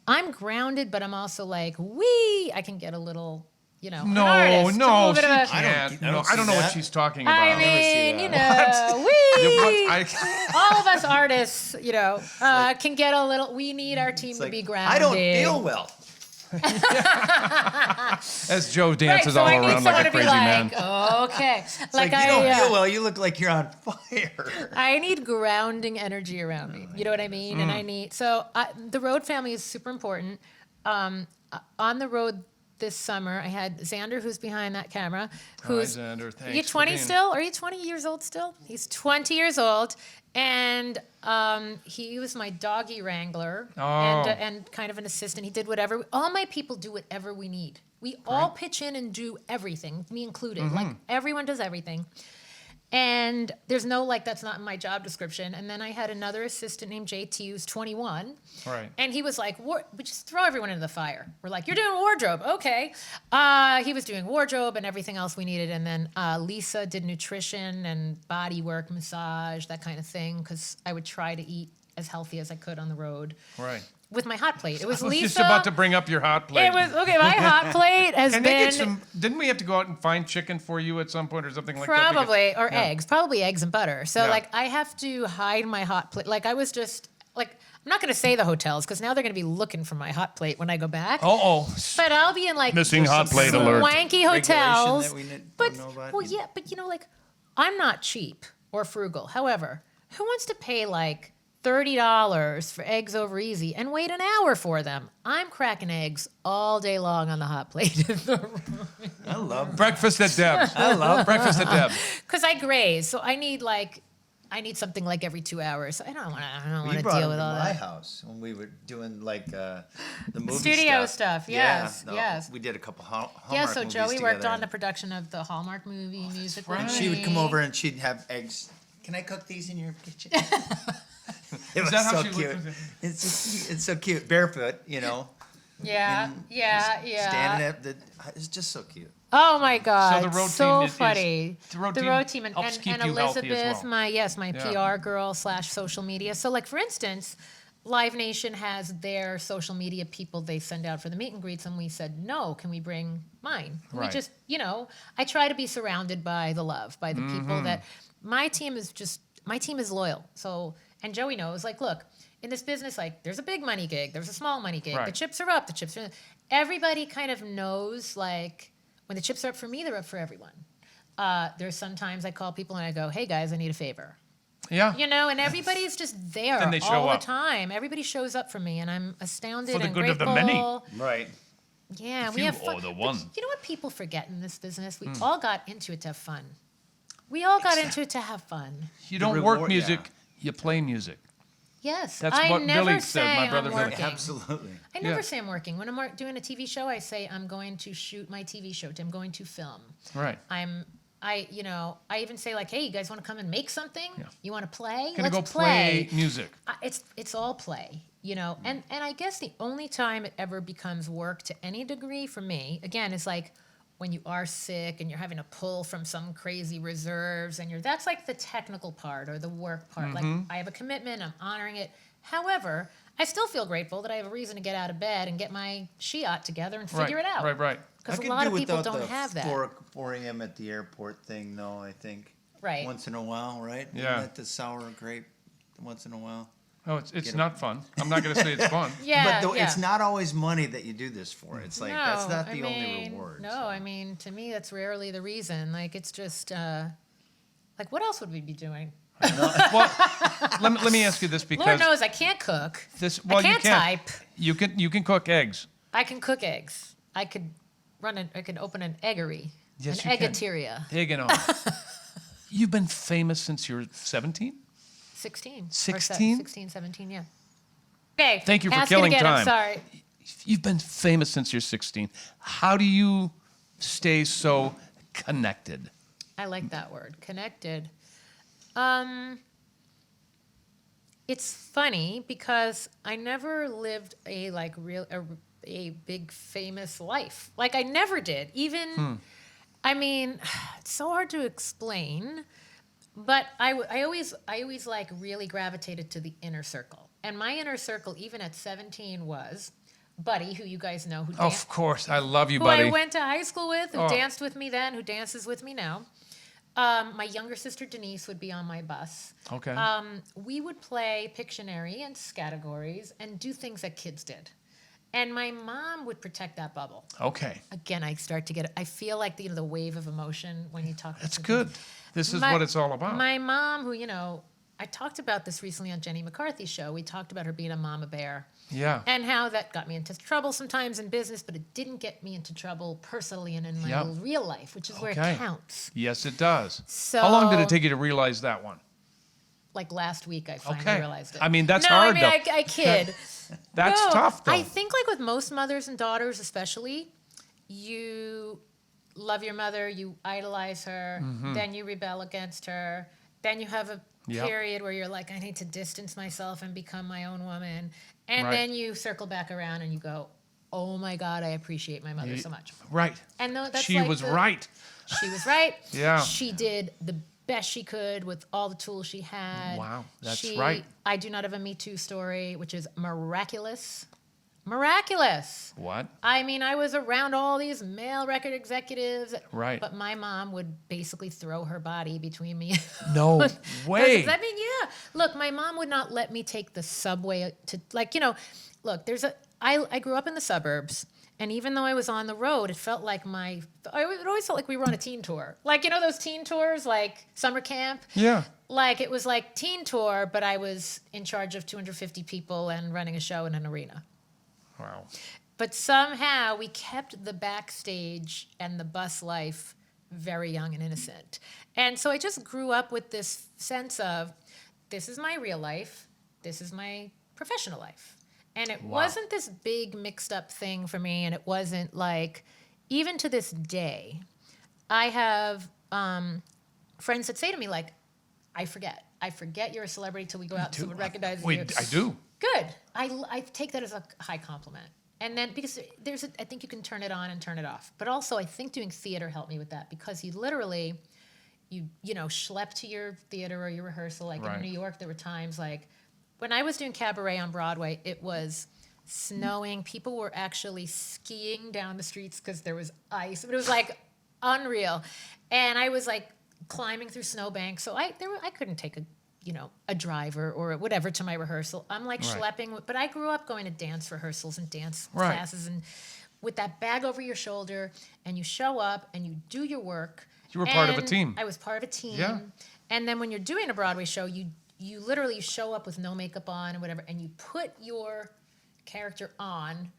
I'm grounded, but I'm also like, I can get a little, you know, No, an artist, a no, little she bit of a, can't. I don't I don't see know what that. she's talking about. I never see mean, that. you know, All of us artists, can get a little. We need our team to be grounded. I don't feel well. As Joe dances so all I need around like a someone to be crazy man. Okay, It's like you don't feel well. You look like you're on fire. I need grounding energy around me. You know what I mean? And I need the road family is super important. On the road this summer, I had Xander, who's behind that camera. Who's Hi, Xander. Thanks. You 20 still? Are you 20 years old still? He's 20 years old, and he was my doggy wrangler and kind of an assistant. He did whatever. All my people do whatever we need. We all pitch in and do everything, me included. Like everyone does everything. And there's no that's not in my job description. And then I had another assistant named JT who's 21. Right. And he was like, we just throw everyone into the fire. We're like, you're doing wardrobe. Okay. He was doing wardrobe and everything else we needed. And then Lisa did nutrition and body work, massage, that kind of thing. Because I would try to eat as healthy as I could on the road. Right. With my hot plate. It was I was Lisa. just about to bring up your hot plate. It was, my hot plate has Can been... they get some... Didn't we have to go out and find chicken for you at some point or something like that? Probably, or eggs. Probably eggs and butter. So, I have to hide my hot plate. I was just... I'm not going to say the hotels, because now they're going to be looking for my hot plate when I go back. Uh-oh. But I'll be in, Missing hot plate alert. Swanky hotels. That we But, don't know about. I'm not cheap or frugal. However, who wants to pay, $30 for eggs over easy and wait an hour for them? I'm cracking eggs all day long on the hot plate. I love Breakfast at Deb's. I love Breakfast at Deb's. Because I graze, so I need something every 2 hours. I don't want to deal with all my that. house when we were doing the movie Studio stuff, yes, Yeah, yes. We did a couple Hallmark So movies Joey worked together. on the production of the Hallmark movie music. right. with She would come me. over and she'd have eggs. Can I cook these in your kitchen? It was that how so she cute. would- It's so cute. Barefoot, Yeah, and yeah. Standing at it's just so cute. Oh my God! So the road so team is- funny. the road the team road team and, helps and, keep and you healthy as Elizabeth, well. my Yeah. PR girl / social media. So for instance, Live Nation has their social media people they send out for the meet and greets, and we said no. Can we bring mine? Right. We just I try to be surrounded by the love, by the people that my team is loyal. So and Joey knows look. In this business, there's a big money gig, there's a small money gig. Right. The chips are up, the chips are... Everybody kind of knows, when the chips are up for me, they're up for everyone. There's sometimes I call people and I go, hey, guys, I need a favor. Yeah. And everybody's just there Then they show all up. the time. Everybody shows up for me, and I'm astounded For the and good of the grateful. many. Right. Yeah, The we few have fun. or the But one. you know what people forget in this business? We all got into it to have fun. We all got into it to have fun. You don't reward- work music, yeah. you play music. Yes, That's I what never Billy say said, my I'm brother Billy. working. Absolutely. I never Yeah. say I'm working. When I'm doing a TV show, I say I'm going to shoot my TV show. I'm going to film. Right. I even say hey, you guys want to come and make something? Yeah. You want to play? Gonna Let's go play music. It's all play, And I guess the only time it ever becomes work to any degree for me, again, is when you are sick and you're having to pull from some crazy reserves, and that's the technical part or the work part. I have a commitment, I'm honoring it. However, I still feel grateful that I have a reason to get out of bed and get my Shiat together and figure it out. Right. Because I a could lot do of people without don't the have that. 4 a.m. at the airport thing, though, I think. Right. Once in a while, right? Yeah. Isn't that the sour grape once in a while? Oh, it's not fun. I'm not going to say it's fun. Yeah, But yeah. it's not always money that you do this for. It's that's not the only mean, reward. No, so. I mean, to me, that's rarely the reason. It's just, what else would we be doing? Well, let me ask you this because Lord knows I can't cook. well, I can't you can. type. You can cook eggs. I can cook eggs. I could open an eggery. Yes, an you can. eggateria. Egg and all. You've been famous since you're 17? 16. 16? 16, 17, yeah. Okay. Thank you for ask killing it again, time. I'm sorry. You've been famous since you're 16. How do you stay so connected? I like that word, connected. It's funny because I never lived a big famous life. I never did. Even, I mean, it's so hard to explain. But I always really gravitated to the inner circle, and my inner circle, even at 17, was Buddy, who you guys know, Of course, I love you, who buddy. I went to high school with, who Oh. danced with me then, who dances with me now. My younger sister Denise would be on my bus. Okay. We would play Pictionary and categories and do things that kids did. And my mom would protect that bubble. Okay. Again, I feel like the wave of emotion when you talk. That's good. This is what it's all about. My mom, who, I talked about this recently on Jenny McCarthy's show. We talked about her being a mama bear. Yeah. And how that got me into trouble sometimes in business, but it didn't get me into trouble personally and in my real life, which is where it counts. Yes, it does. So, how long did it take you to realize that one? Like last week, I finally realized it. I mean, that's no, hard, I mean, though. I kid. That's tough, though. I think like with most mothers and daughters especially, you love your mother, you idolize her, then you rebel against her, then you have a period where you're like, I need to distance myself and become my own woman. And then you circle back around and you go, oh my God, I appreciate my mother so much. Right. And that's she was right. She was right. Yeah. She did the best she could with all the tools she had. Wow, that's right. I do not have a Me Too story, which is miraculous. Miraculous. What? I mean, I was around all these male record executives. Right. But my mom would basically throw her body between me. No way. I mean, yeah. Look, my mom would not let me take the subway to, look, I grew up in the suburbs. And even though I was on the road, it felt like it always felt like we were on a teen tour. Like, those teen tours, like summer camp? Yeah. Like, it was like teen tour, but I was in charge of 250 people and running a show in an arena. Wow. But somehow we kept the backstage and the bus life very young and innocent. And so I just grew up with this sense of, this is my real life, this is my professional life. And it wasn't this big mixed up thing for me, and it wasn't like, even to this day, I have friends that say to me, like, I forget you're a celebrity till we go out and someone recognizes you. I do. Good. I take that as a high compliment. And then, because I think you can turn it on and turn it off. But also, I think doing theater helped me with that, because you literally, schlep to your theater or your rehearsal. Like in New York, there were times like, when I was doing cabaret on Broadway, it was snowing. People were actually skiing down the streets because there was ice. But it was like unreal. And I was like climbing through snowbanks. So I couldn't take a driver or whatever to my rehearsal. I'm like schlepping. But I grew up going to dance rehearsals and dance classes, and with that bag over your shoulder, and you show up and you do your work. You were part of a team. I was part of a team. Yeah. And then when you're doing a Broadway show, you literally show up with no makeup on and whatever, and you put your character on,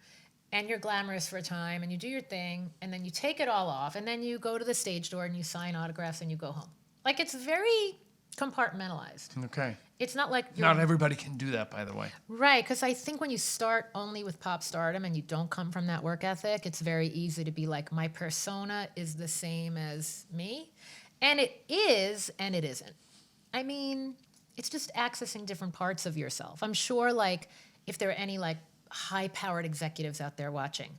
and you're glamorous for a time, and you do your thing, and then you take it all off, and then you go to the stage door and you sign autographs and you go home. Like, it's very compartmentalized. Okay. It's not like Not everybody can do that, by the way. Right, because I think when you start only with pop stardom and you don't come from that work ethic, it's very easy to be like, my persona is the same as me. And it is, and it isn't. I mean, it's just accessing different parts of yourself. I'm sure, like, if there are any, like, high-powered executives out there watching,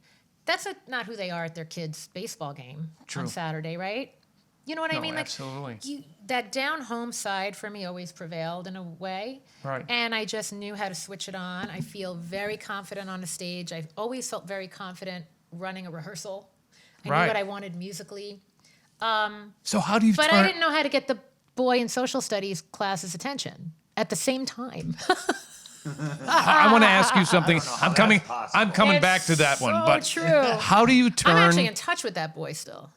that's not who they are at their kid's baseball game on Saturday, right? You know what I mean? Like, absolutely. That down-home side for me always prevailed in a way. Right. And I just knew how to switch it on. I feel very confident on a stage. I've always felt very confident running a rehearsal. I knew what I wanted musically. So how do you But I didn't know how to get the boy in social studies class's attention at the same time. I want to ask you something. I'm coming back to that one. But true. How do you turn I'm actually in touch with that boy still.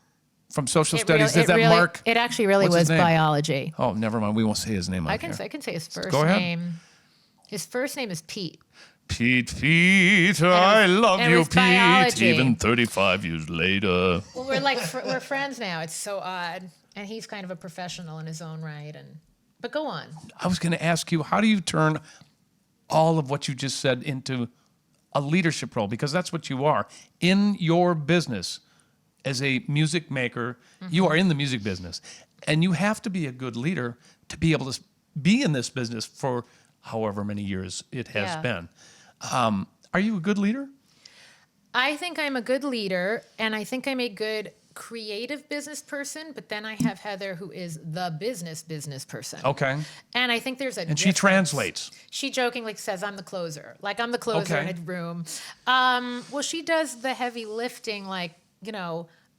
from social studies? Is that Mark? It actually really What's his was name? biology. Oh, never mind. We won't say his name on I here. can say his first Go ahead. name. His first name is Pete. Pete, I love and it you, was Pete. biology. Even 35 years later. Well, we're friends now. It's so odd. And he's kind of a professional in his own right. But go on. I was going to ask you, how do you turn all of what you just said into a leadership role? Because that's what you are. In your business, as a music maker, you are in the music business. And you have to be a good leader to be able to be in this business for however many years it has been. Are you a good leader? I think I'm a good leader, and I think I'm a good creative business person, but then I have Heather, who is the business person. Okay. And I think there's a And she difference. translates. She jokingly says, I'm the closer. Like, I'm the closer Okay. in a room. Well, she does the heavy lifting, like,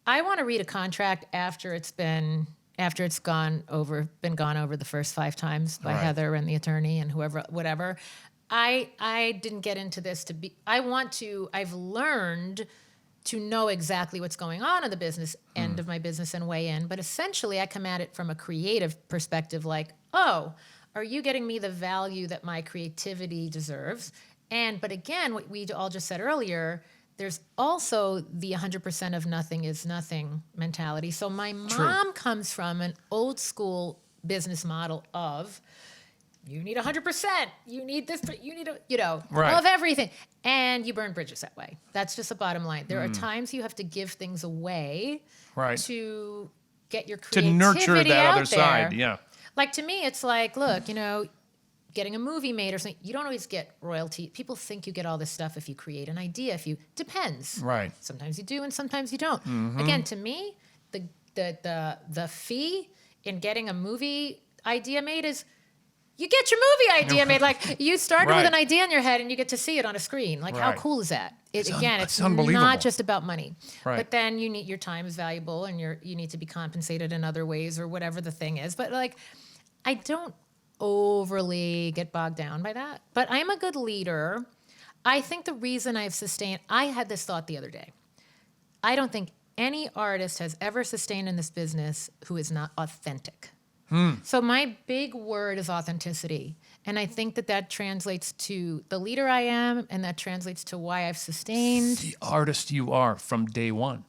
I want to read a contract after it's been after it's been gone over the first 5 times by Heather and the attorney and whoever, whatever. I didn't get into this I've learned to know exactly what's going on in the business end of my business and weigh in. But essentially, I come at it from a creative perspective, like, oh, are you getting me the value that my creativity deserves? But again, what we all just said earlier, there's also the 100% of nothing is nothing mentality. So my mom comes from an old school business model of, you need 100%. You need this. You need of everything. And you burn bridges that way. That's just the bottom line. There are times you have to give things away to get your creativity to nurture that out other there. side. Yeah. Like, to me, it's like, look, getting a movie made or something, you don't always get royalty. People think you get all this stuff if you create an idea. Depends. Right. Sometimes you do and sometimes you don't. Again, to me, the fee in getting a movie idea made is, you get your movie idea made. Like, you started with an idea in your head and you get to see it on a screen. Like, how cool is that? It's unbelievable. not just about money. Right. But then your time is valuable and you need to be compensated in other ways or whatever the thing is. But like, I don't overly get bogged down by that. But I'm a good leader. I think the reason I've sustained, I had this thought the other day. I don't think any artist has ever sustained in this business who is not authentic. So my big word is authenticity. And I think that translates to the leader I am, and that translates to why I've sustained. The artist you are from day one.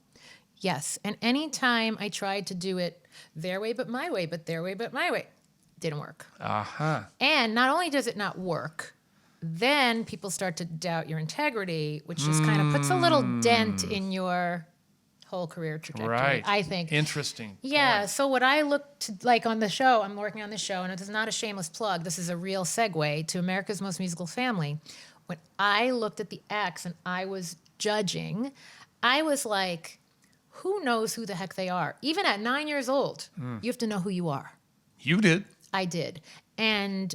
Yes. And anytime I tried to do it their way but my way, but their way but my way, didn't work. And not only does it not work, then people start to doubt your integrity, which just kind of puts a little dent in your whole career trajectory, I think. Interesting. Yeah. point. So what I look to, like on the show, I'm working on this show, and it is not a shameless plug. This is a real segue to America's Most Musical Family. When I looked at the acts and I was judging, I was like, who knows who the heck they are? Even at 9 years old, you have to know who you are. You did. I did. And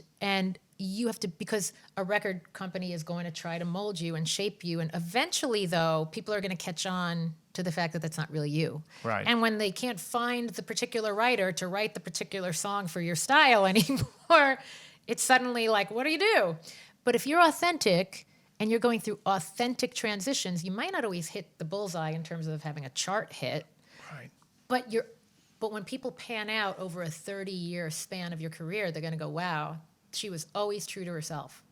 you have to, because a record company is going to try to mold you and shape you. And eventually, though, people are going to catch on to the fact that that's not really you. Right. And when they can't find the particular writer to write the particular song for your style anymore, it's suddenly like, what do you do? But if you're authentic and you're going through authentic transitions, you might not always hit the bullseye in terms of having a chart hit. Right. But when people pan out over a 30-year span of your career, they're going to go, wow, she was always true to herself.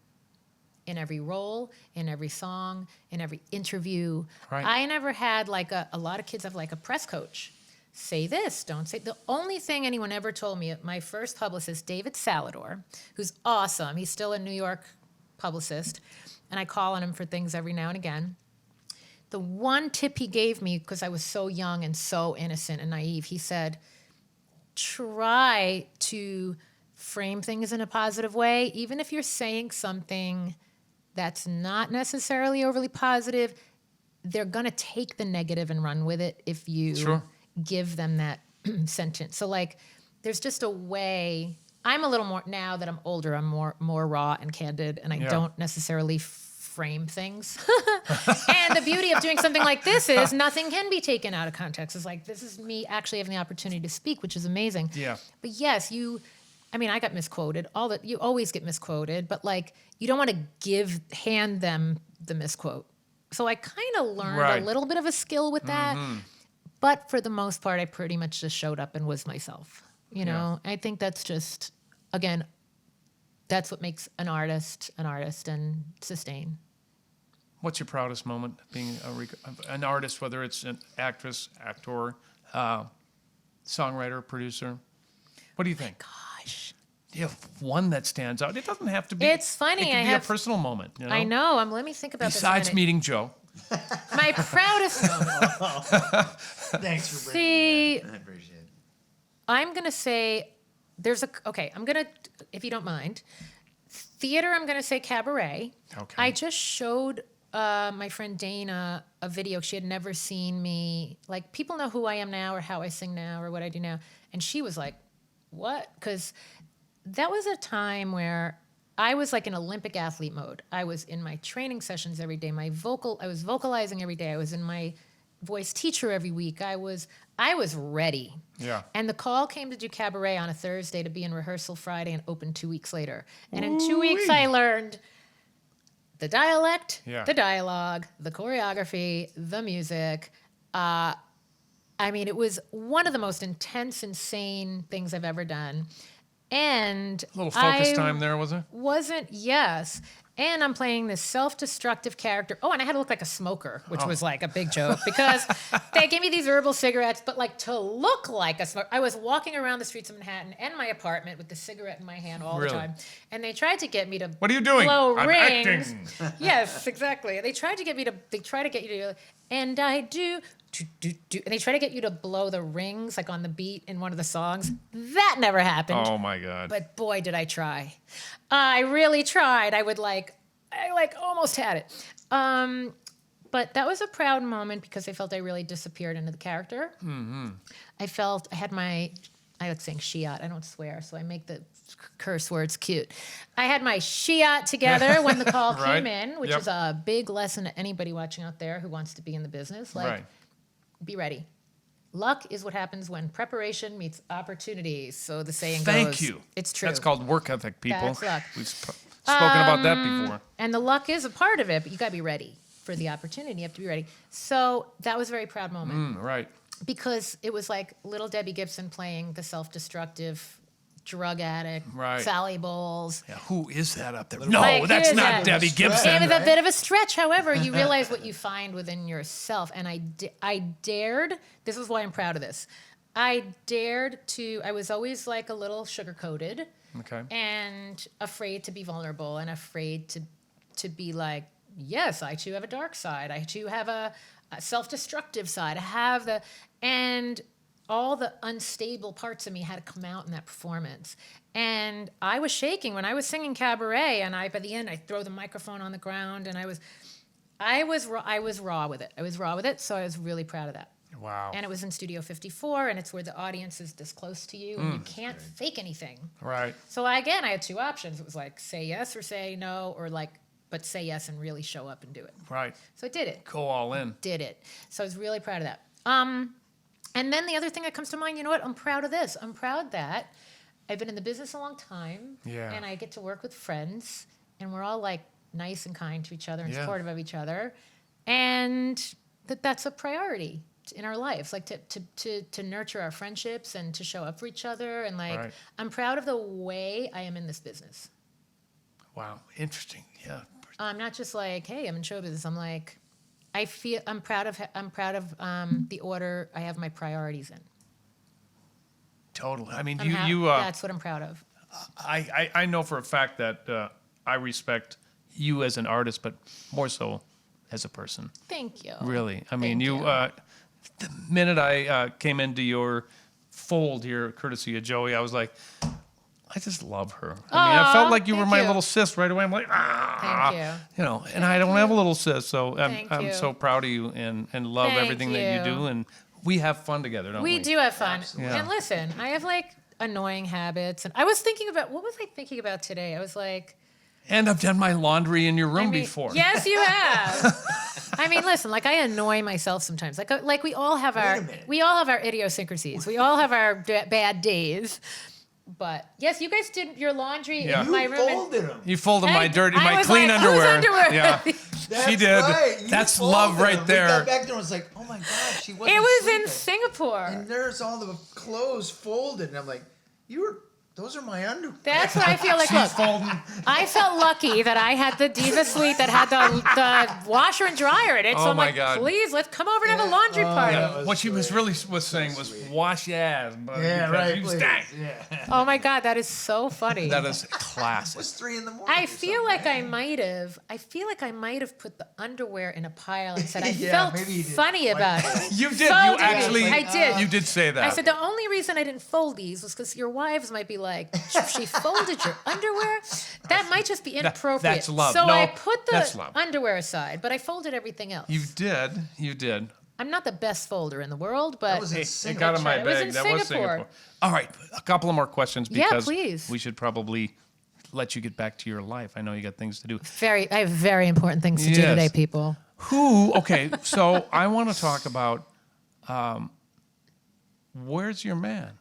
In every role, in every song, in every interview. Right. I never had like a lot of kids have like a press coach. Say this, don't say. The only thing anyone ever told me, my first publicist, David Salador, who's awesome. He's still a New York publicist, and I call on him for things every now and again. The one tip he gave me, because I was so young and so innocent and naive, he said, try to frame things in a positive way, even if you're saying something that's not necessarily overly positive, they're going to take the negative and run with it if you give them that sentence. So like, there's just a way. I'm a little more, now that I'm older, I'm more raw and candid, and I don't necessarily frame things. And the beauty of doing something like this is nothing can be taken out of context. It's like, this is me actually having the opportunity to speak, which is amazing. Yeah. But yes, I got misquoted. You always get misquoted, but like, you don't want to hand them the misquote. So I kind of learned a little bit of a skill with that. But for the most part, I pretty much just showed up and was myself. You know, I think that's just, again, that's what makes an artist and sustain. What's your proudest moment being an artist, whether it's an actress, actor, songwriter, producer? What do you think? Gosh. Do you have one that stands out? It doesn't have to be. It's funny. It can be a personal moment. You know? I know. Let me think about Besides this. meeting Joe. My proudest moment. Thanks for bringing that. I appreciate it. I'm going to say if you don't mind, theater, I'm going to say cabaret. Okay. I just showed my friend Dana a video. She had never seen me. Like, people know who I am now or how I sing now or what I do now. And she was like, what? Because that was a time where I was like in Olympic athlete mode. I was in my training sessions every day. I was vocalizing every day. I was in my voice teacher every week. I was ready. Yeah. And the call came to do cabaret on a Thursday to be in rehearsal Friday and open 2 weeks later. And in 2 weeks, I learned the dialect, the dialogue, the choreography, the music. I mean, it was one of the most intense, insane things I've ever done. And A little focus time there, was it? Yes. And I'm playing this self-destructive character. Oh, and I had to look like a smoker, which was like a big joke because they gave me these herbal cigarettes, but like to look like a smoker. I was walking around the streets of Manhattan and my apartment with the cigarette in my hand all the time. And they tried to get me to What are you doing? blow I'm rings. acting. Yes, exactly. They try to get you to, and I do, and they try to get you to blow the rings like on the beat in one of the songs. That never happened. Oh my God. But boy, did I try. I really tried. I almost had it. But that was a proud moment because I felt I really disappeared into the character. Mm-hmm. I like saying shiat. I don't swear, so I make the curse words cute. I had my shiat together when the call came in, which is a big lesson to anybody watching out there who wants to be in the business. Be ready. Luck is what happens when preparation meets opportunity. So the saying goes. Thank you. It's true. That's called work ethic, people. That's luck. We've spoken about that before. And the luck is a part of it, but you got to be ready for the opportunity. You have to be ready. So that was a very proud moment. Right. Because it was like little Debbie Gibson playing the self-destructive drug addict, Right. Sally Bowles. Yeah, who is that up there? No, Like, that's who is not that? Debbie Gibson. It was a bit of a stretch. However, you realize what you find within yourself. And I dared, this is why I'm proud of this. I was always like a little sugar-coated. Okay. And afraid to be vulnerable and afraid to be like, yes, I too have a dark side. I too have a self-destructive side. And all the unstable parts of me had to come out in that performance. And I was shaking when I was singing cabaret, and by the end, I throw the microphone on the ground, and I was raw with it. So I was really proud of that. Wow. And it was in Studio 54, and it's where the audience is this close to you, and you can't fake anything. Right. So I had two options. It was like, say yes or say no, or like, but say yes and really show up and do it. Right. So I did it. Go all in. Did it. So I was really proud of that. And then the other thing that comes to mind, you know what? I'm proud of this. I'm proud that I've been in the business a long time. Yeah. And I get to work with friends, and we're all like nice and kind to each other and Yeah. supportive of each other. And that's a priority in our lives, like to nurture our friendships and to show up for each other. And like, Right. I'm proud of the way I am in this business. Wow. Interesting. Yeah. I'm not just like, hey, I'm in show business. I'm like, I'm proud of the order I have my priorities in. Totally. I mean, That's what I'm proud of. I know for a fact that I respect you as an artist, but more so as a person. Thank you. Really. I mean, Thank you. The minute I came into your fold here, courtesy of Joey, I was like, I just love her. I mean, I felt like you were thank my you. little sis right away. I'm like, Thank you. You know, and I don't have a little sis, so Thank I'm you. so proud of you and love Thank everything that you you. do, and we have fun together, don't we? We do have fun. Absolutely. Yeah. And listen, I have like annoying habits. And I was thinking about, what was I thinking about today? I was like, And I've done my laundry in your room I mean, before. Yes, you have. I mean, listen, like I annoy myself sometimes. Like we all have our idiosyncrasies. We all have our bad days. But yes, you guys did your laundry Yeah. in my You room. folded them. You folded my I was clean like, whose underwear. underwear? Yeah, That's she did. right. You That's folded love right them. We there. got back there and was like, oh my God, she wasn't It was sleeping. in Singapore. And there's all the clothes folded. And I'm like, those are my underwear. That's what I feel like. She's Look, folding. I felt lucky that I had the Diva Suite that had the washer and dryer in it. Oh So I'm my like, God. please, let's come over and have a laundry party. that was What she was sweet. really was saying was, wash your ass, buddy. Yeah, because right. You please. stank. Yeah. Oh my God, that is so funny. That is classic. It's 3 a.m. I feel like I might have put the underwear in a pile and said I Yeah, felt maybe you did. funny about it. You did. So You did I. actually. I did. You did say that. I said the only reason I didn't fold these was because your wives might be like, she folded your underwear. That might just be inappropriate. that's love. So No, I put that's the love. underwear aside, but I folded everything else. You did. You did. I'm not the best folder in the world, but That was in It Singapore. got in my It was bag. in That was Singapore. Singapore. All right, a couple of more questions Yeah, because please. we should probably let you get back to your life. I know you got things to do. I have very important things to do Yes. today, people. Okay, so I want to talk about where's your man?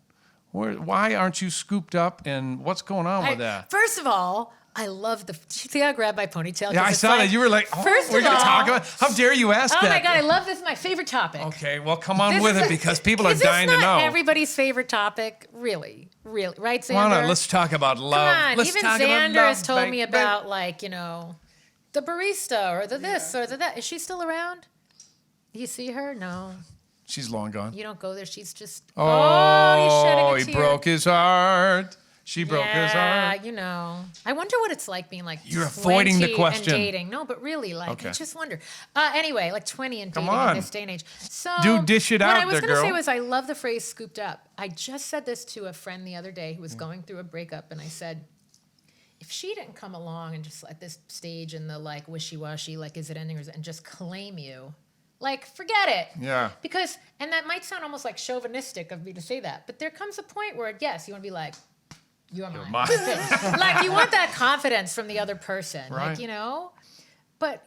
Why aren't you scooped up, and what's going on with that? First of all, I love see how I grabbed my ponytail? Yeah, I saw that. You were like, first we're of going to all- talk about How dare you ask Oh that? my God, I love this. My favorite topic. Okay, well, come on This with is it because people are Is dying this to not know. everybody's favorite topic? Really? Right, Xander? Why not? Let's talk about love. Come on. Let's Even talk Xander about has told love, me babe. about, like, the barista or the this or the that. Is she still around? Do you see her? No. She's long gone. You don't go there. She's just. Oh, he's shedding a he tear. broke his heart. She broke his heart. I wonder what it's like being like You're avoiding the 20 question. and dating. No, but really, like, Okay. I just wonder. Anyway, like 20 and Come dating on. in this day and age. So Do dish it what out I was there, gonna say girl. was I love the phrase "scooped up." I just said this to a friend the other day who was going through a breakup, and I said, if she didn't come along and just at this stage in the like wishy-washy, like is it ending or is it, and just claim you. Like, forget it. Yeah. Because, and that might sound almost like chauvinistic of me to say that, but there comes a point where, yes, you want to be like, you're mine. Like, you want that confidence from the other person. Right. Like, But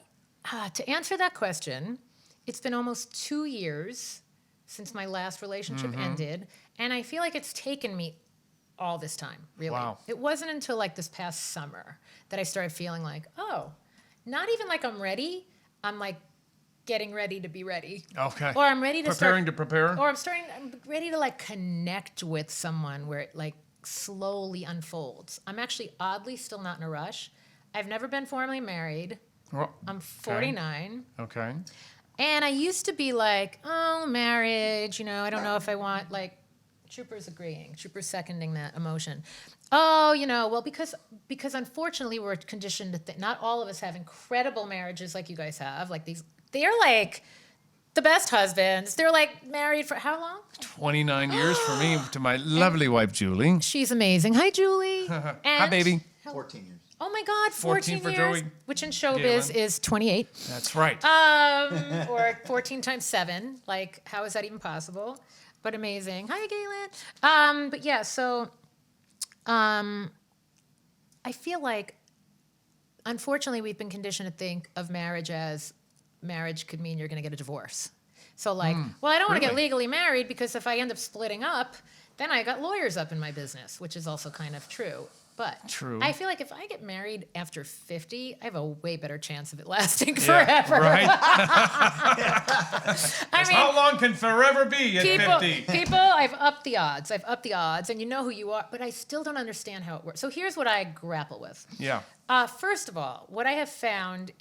to answer that question, it's been almost 2 years since my last relationship ended, and I feel like it's taken me all this time, really. Wow. It wasn't until like this past summer that I started feeling like, oh, not even like I'm ready. I'm like, getting ready to be ready. Okay. Or I'm ready to Preparing to prepare. Or I'm ready to like connect with someone where it like slowly unfolds. I'm actually oddly still not in a rush. I've never been formally married. Well, I'm 49. Okay. And I used to be like, oh, marriage, I don't know if I want like Trooper's agreeing, Trooper's seconding that emotion. Oh, well, because unfortunately we're conditioned to think not all of us have incredible marriages like you guys have, like these. They're like the best husbands. They're like married for how long? 29 years for me to my lovely wife, Julie. She's amazing. Hi, Julie. Hi, And- baby. 14 years. Oh my God, 14 for years, Joey. which in showbiz Galen. is 28. That's right. Or 14 times 7. Like, how is that even possible? But amazing. Hi, Galen. But yeah, so I feel like, unfortunately, we've been conditioned to think of marriage as marriage could mean you're going to get a divorce. So like, well, I don't want to get really? legally married because if I end up splitting up, then I got lawyers up in my business, which is also kind of true. But True. I feel like if I get married after 50, I have a way better chance of it lasting Yeah, forever. right? I mean, How long can forever be at 50? people, I've upped the odds, and you know who you are, but I still don't understand how it works. So here's what I grapple with. Yeah. First of all, what I have found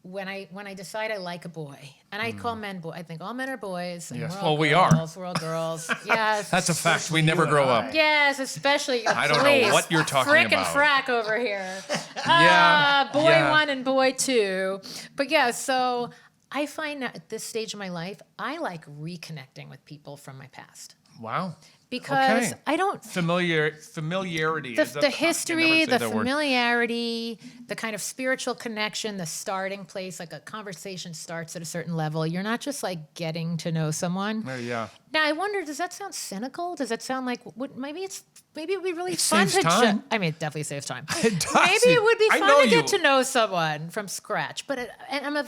when I decide I like a boy, and I call men boy, I think all men are boys. And Yes. we're all Well, we are. girls, We're all girls. Yes. That's a fact. We never grow up. Yes, especially. I don't know please, what you're talking frick about. and frack over here. Yeah, Boy yeah. 1 and boy 2. But yeah, so I find that at this stage of my life, I like reconnecting with people from my past. Wow. Because Okay. I don't. Familiarity. Is that The I can history, never say the that word. familiarity, the kind of spiritual connection, the starting place, like a conversation starts at a certain level. You're not just like getting to know someone. Yeah. Now I wonder, does that sound cynical? Does that sound like maybe it'd be really It fun saves to time. I mean, it definitely saves time. It does. Maybe it would be I fun know to get you. to know someone from scratch. But and I'm a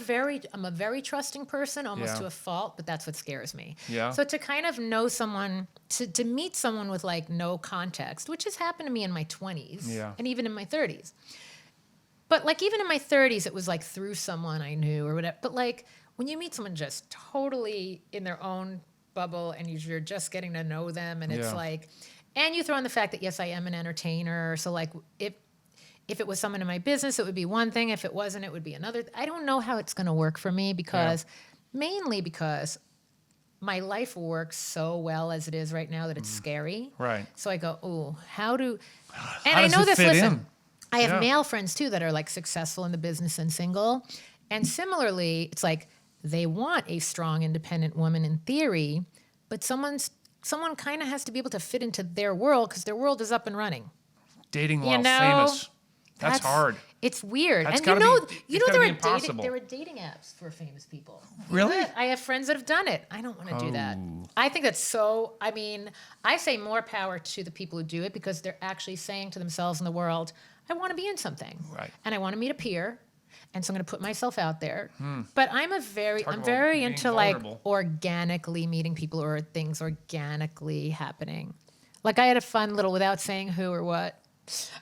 very trusting person, almost Yeah. to a fault. But that's what scares me. Yeah. So to kind of know someone, to meet someone with like no context, which has happened to me in my 20s, Yeah. and even in my 30s. But like even in my 30s, it was like through someone I knew or whatever. But like when you meet someone just totally in their own bubble and you're just getting to know them, and it's Yeah. like, and you throw in the fact that yes, I am an entertainer. So like if it was someone in my business, it would be one thing. If it wasn't, it would be another. I don't know how it's going to work for me mainly because my life works so well as it is right now that it's scary. Right. So I go, oh, how do? And How I does know it this. fit Listen, in? I have Yeah. male friends too that are like successful in the business and single, and similarly, it's like they want a strong, independent woman in theory, but someone kind of has to be able to fit into their world because their world is up and running. Dating You while know, famous. That's hard. It's weird. That's And gotta be- it's gotta be impossible. there are dating apps for famous people. Really? Yeah, I have friends that have done it. I don't want to do that. I think that's so, I say more power to the people who do it because they're actually saying to themselves in the world, I want to be in something. Right. And I want to meet a peer. And so I'm going to put myself out there. But I'm very about very being into vulnerable. like organically meeting people or things organically happening. Like I had a fun little, without saying who or what,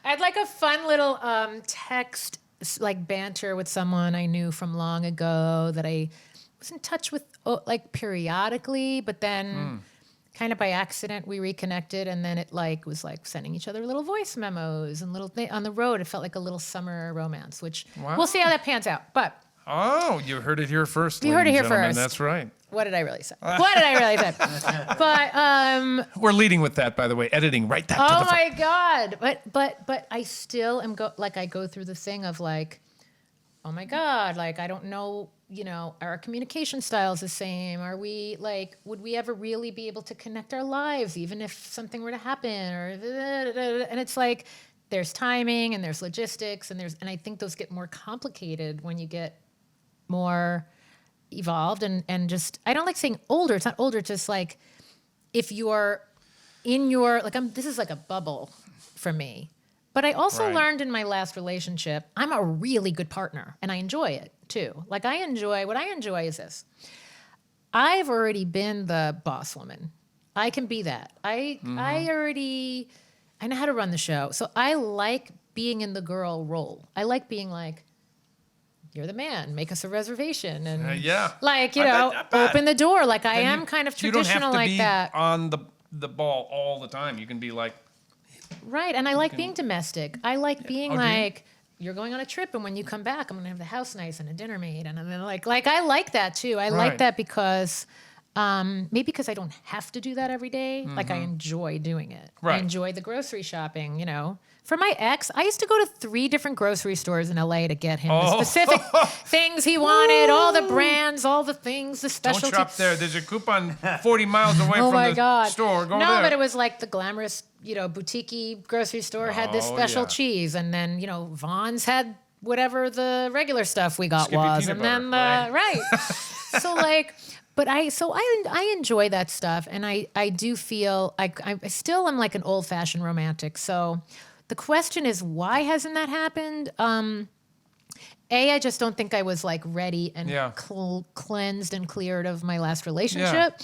I had like a fun little text, like banter with someone I knew from long ago that I was in touch with like periodically, but then kind of by accident we reconnected, and then it like was like sending each other little voice memos and little on the road. It felt like a little summer romance, which we'll see how that pans out. But Oh, you heard it here first. You heard it ladies here and gentlemen. first. That's right. what did I really say? What did I really say? But We're leading with that, by the way. Editing right that to oh the front. my God. But I still am I go through the thing of like, oh my God, like I don't know, are our communication styles the same? Are we like, would we ever really be able to connect our lives even if something were to happen? And it's like there's timing and there's logistics and I think those get more complicated when you get more evolved and just, I don't like saying older. It's not older, just like if you're in your, like this is like a bubble for me. But I also Right. learned in my last relationship, I'm a really good partner and I enjoy it too. Like what I enjoy is this. I've already been the boss woman. I can be that. I know how to run the show. So I like being in the girl role. I like being like, you're the man, make us a reservation. And Yeah. like, I bet. open the door. Like I And am kind of you don't traditional have to like be that. on the ball all the time. You can be like, Right. And I like being domestic. I like being Oh, do you? like, you're going on a trip and when you come back, I'm going to have the house nice and a dinner made. And then like I like that too. I Right. like that because maybe because I don't have to do that every day. Like I enjoy doing it. I Right. enjoy the grocery shopping, For my ex, I used to go to 3 different grocery stores in LA to get him the specific things he wanted, all the brands, all the things, the don't specialty. shop there. There's a coupon 40 miles away Oh from my the God. store. Go no, there. but it was like the glamorous, boutique-y grocery store had this Oh, special yeah. cheese. And then, Vaughn's had whatever the regular stuff we got Skippy was. peanut And then, butter, right. So like, but I enjoy that stuff. And I do feel like I still am like an old-fashioned romantic. So the question is, why hasn't that happened? I just don't think I was like ready and Yeah. cleansed and cleared of my last relationship.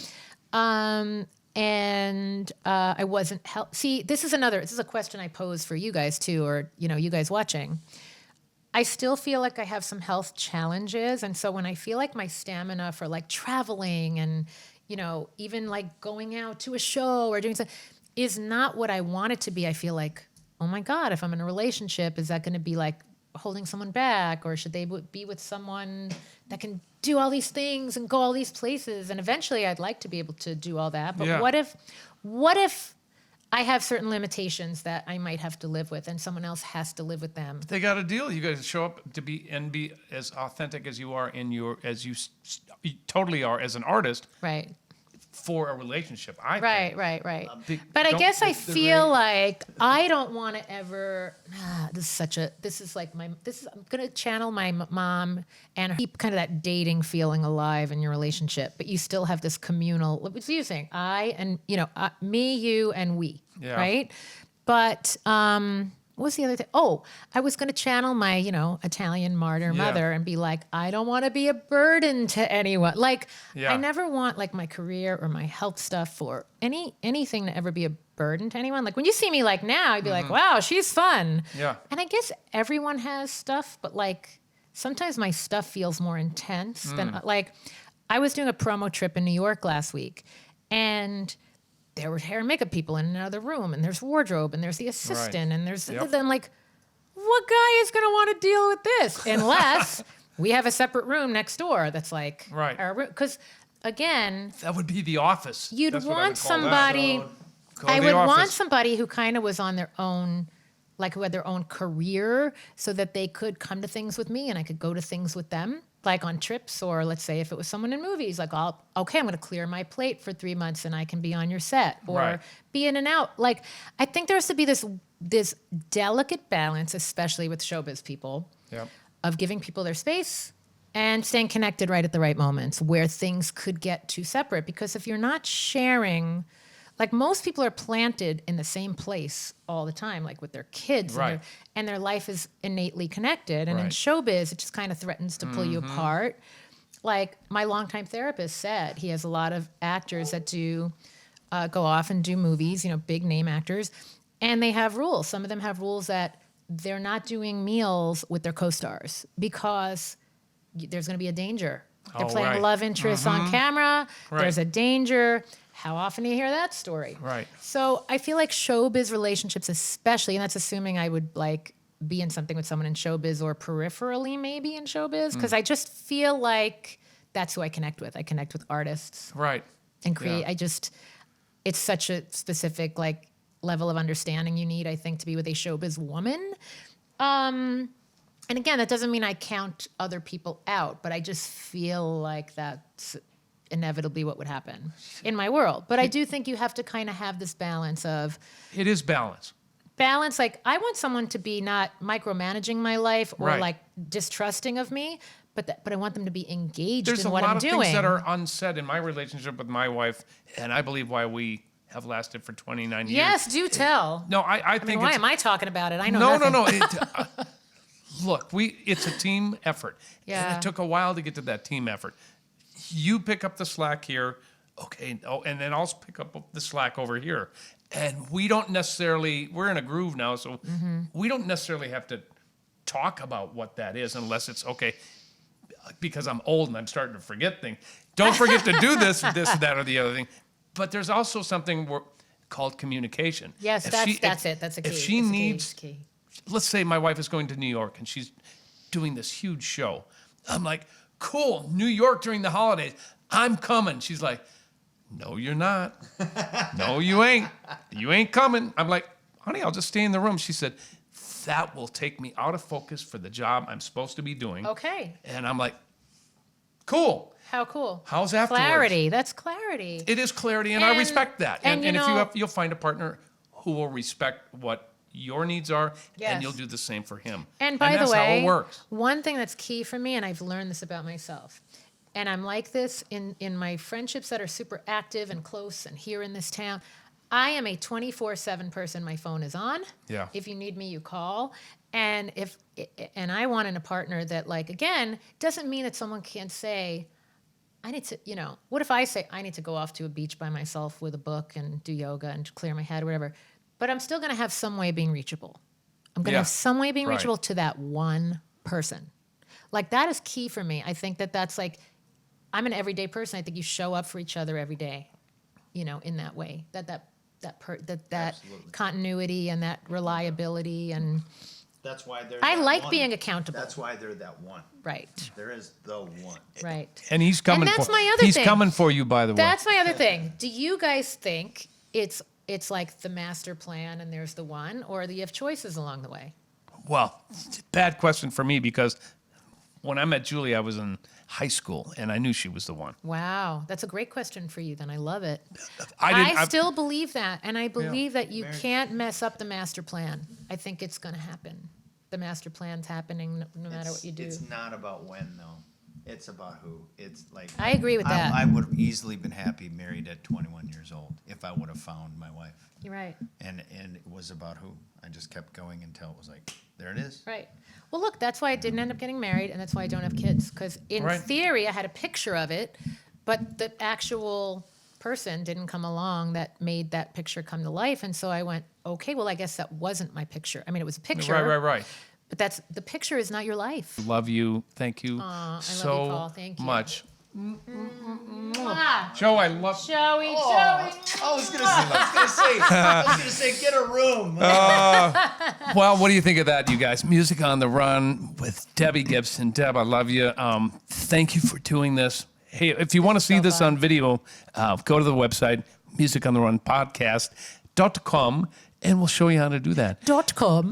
And I wasn't See, this is a question I pose for you guys too, or, you guys watching. I still feel like I have some health challenges. And so when I feel like my stamina for like traveling and, even like going out to a show or doing something is not what I want it to be, I feel like, oh my God, if I'm in a relationship, is that going to be like holding someone back, or should they be with someone that can do all these things and go all these places? And eventually I'd like to be able to do all that. But Yeah. what if I have certain limitations that I might have to live with and someone else has to live with them? They got a deal. You got to show up to be as authentic as you are as you totally are as an artist Right. for a relationship. I think. Right. Big- But I don't- guess I feel like I don't want to ever. I'm gonna channel my mom and her, keep kind of that dating feeling alive in your relationship, but you still have this communal. What you saying? I and me, you, and we. Yeah. Right. But what was the other thing? Oh, I was going to channel my, Italian martyr Yeah. mother and be like, I don't want to be a burden to anyone. Like, Yeah. I never want like my career or my health stuff or anything to ever be a burden to anyone. Like when you see me like now, you'd be like, wow, she's fun. Yeah. And I guess everyone has stuff, but like sometimes my stuff feels more intense than like I was doing a promo trip in New York last week and there were hair and makeup people in another room, and there's wardrobe, and there's the assistant, and there's then like, what guy is gonna want to deal with this unless we have a separate room next door that's like Right. our room? Because again, That would be the office. you'd That's what I want would call somebody. that. I The would want office. somebody who kind of was on their own, like who had their own career, so that they could come to things with me and I could go to things with them, like on trips, or let's say if it was someone in movies, like I'm going to clear my plate for 3 months and I can be on your set or Right. be in and out. Like I think there has to be this delicate balance, especially with showbiz people, Yep. of giving people their space and staying connected right at the right moments where things could get too separate. Because if you're not sharing, Like most people are planted in the same place all the time, like with their kids, Right. and their life is innately connected. And in Right. showbiz, it just kind of threatens to pull you apart. Like my longtime therapist said, he has a lot of actors that do go off and do movies, big name actors, and they have rules. Some of them have rules that they're not doing meals with their co-stars because there's going to be a danger. They're playing right. love interest on camera. Right. There's a danger. How often do you hear that story? Right. So I feel like showbiz relationships, especially, and that's assuming I would like be in something with someone in showbiz or peripherally maybe in showbiz, because I just feel like that's who I connect with. I connect with artists Right. and create. Yeah. It's such a specific like level of understanding you need, I think, to be with a showbiz woman. And again, that doesn't mean I count other people out, but I just feel like that's inevitably what would happen in my world. But I do think you have to kind of have this balance of It is balance. like I want someone to be not micromanaging my life or Right. like distrusting of me, but I want them to be engaged There's in a what lot I'm of doing. things that are unsaid in my relationship with my wife, and I believe why we have lasted for 29 years. Yes, do tell. No, I I think mean, why it's... am I talking about it? I know No, nothing. no. Look, it's a team effort. Yeah. And it took a while to get to that team effort. You pick up the slack here, okay, and then I'll pick up the slack over here. And we don't necessarily, we're in a groove now, so we don't necessarily have to talk about what that is unless it's, okay, because I'm old and I'm starting to forget things. Don't forget to do this, that, or the other thing. But there's also something called communication. Yes, that's it. That's a key. If she It's a needs, key. let's say my wife is going to New York and she's doing this huge show. I'm like, cool, New York during the holidays. I'm coming. She's like, no, you're not. No, you ain't. You ain't coming. I'm like, honey, I'll just stay in the room. She said, that will take me out of focus for the job I'm supposed to be doing. Okay. And I'm like, cool. How cool. How's afterwards? Clarity. That's clarity. It is clarity, and I And- respect that. and And you if know- you'll find a partner who will respect what your needs are, Yes. and you'll do the same for him. And by the that's way, how it works. one thing that's key for me, and I've learned this about myself, and I'm like this in my friendships that are super active and close and here in this town, I am a 24/7 person. My phone is on. Yeah. If you need me, you call. And I want in a partner that, like, again, doesn't mean that someone can't say, I need to, what if I say I need to go off to a beach by myself with a book and do yoga and clear my head or whatever, but I'm still going to have some way of being reachable. I'm going to Yeah. have some way of being Right. reachable to that one person. Like, that is key for me. I think that's like, I'm an everyday person. I think you show up for each other every day, in that way, that Absolutely. continuity and that reliability. And That's why they're. I that like one. being accountable. That's why they're that one. Right. There is the one. Right. And he's coming. that's for, my other he's thing. coming for you, by the way. That's my other thing. Do you guys think it's like the master plan and there's the one, or do you have choices along the way? Well, bad question for me because when I met Julie, I was in high school and I knew she was the one. Wow, that's a great question for you. Then I love it. I still believe that, and I believe that you can't mess up the master plan. I think it's going to happen. The master plan's happening no matter what you do. It's not about when though. It's about who. It's like I agree with that. I would have easily been happy married at 21 years old if I would have found my wife. You're right. And it was about who. I just kept going until it was like, there it is. Right. Well, look, that's why I didn't end up getting married, and that's why I don't have kids. Because in Right. theory, I had a picture of it, but the actual person didn't come along that made that picture come to life. And so I went, okay, well, I guess that wasn't my picture. I mean, it was a picture. Right. But the picture is not your life. Love you. Thank you I so love you, Paul. Thank you. much. Mwah. Joe, I love Joey. I was gonna say, get a room. Well, what do you think of that, you guys? Music on the Run with Debbie Gibson. Deb, I love you. Thank you for doing this. Hey, if you want to see this on video, go to the website, Music on the Run podcast.com, and we'll show you how to do that. .com.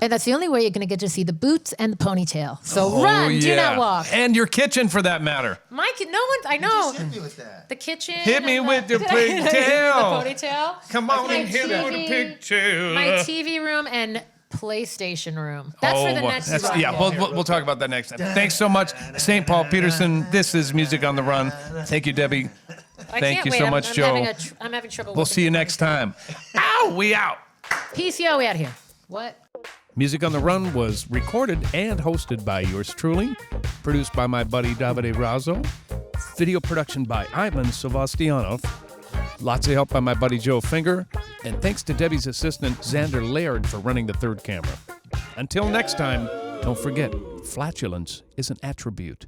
And that's the only way you're going to get to see the boots and the ponytail. So run, do not walk. And your kitchen, for that matter. Mike, no one, I know. Just hit me with that. The kitchen. Hit me and with the, your Did I hit you with pigtail. The ponytail. Come on My and hit me with a TV pigtail. My TV room and PlayStation room. That's for the well, next that's- run. Yeah, we'll talk about that next time. Thanks so much, St. Paul Peterson. This is Music on the Run. Thank you, Debbie. I Thank can't you wait. so I'm- much, I'm Joe. I'm having trouble. We'll see you next time. Ow, we out. Peace, yo, we out here. What? Music on the Run was recorded and hosted by yours truly, produced by my buddy Davide Raso, video production by Ivan Sevastianov, lots of help by my buddy Joe Finger, and thanks to Debbie's assistant Xander Laird for running the third camera. Until next time, don't forget, flatulence is an attribute.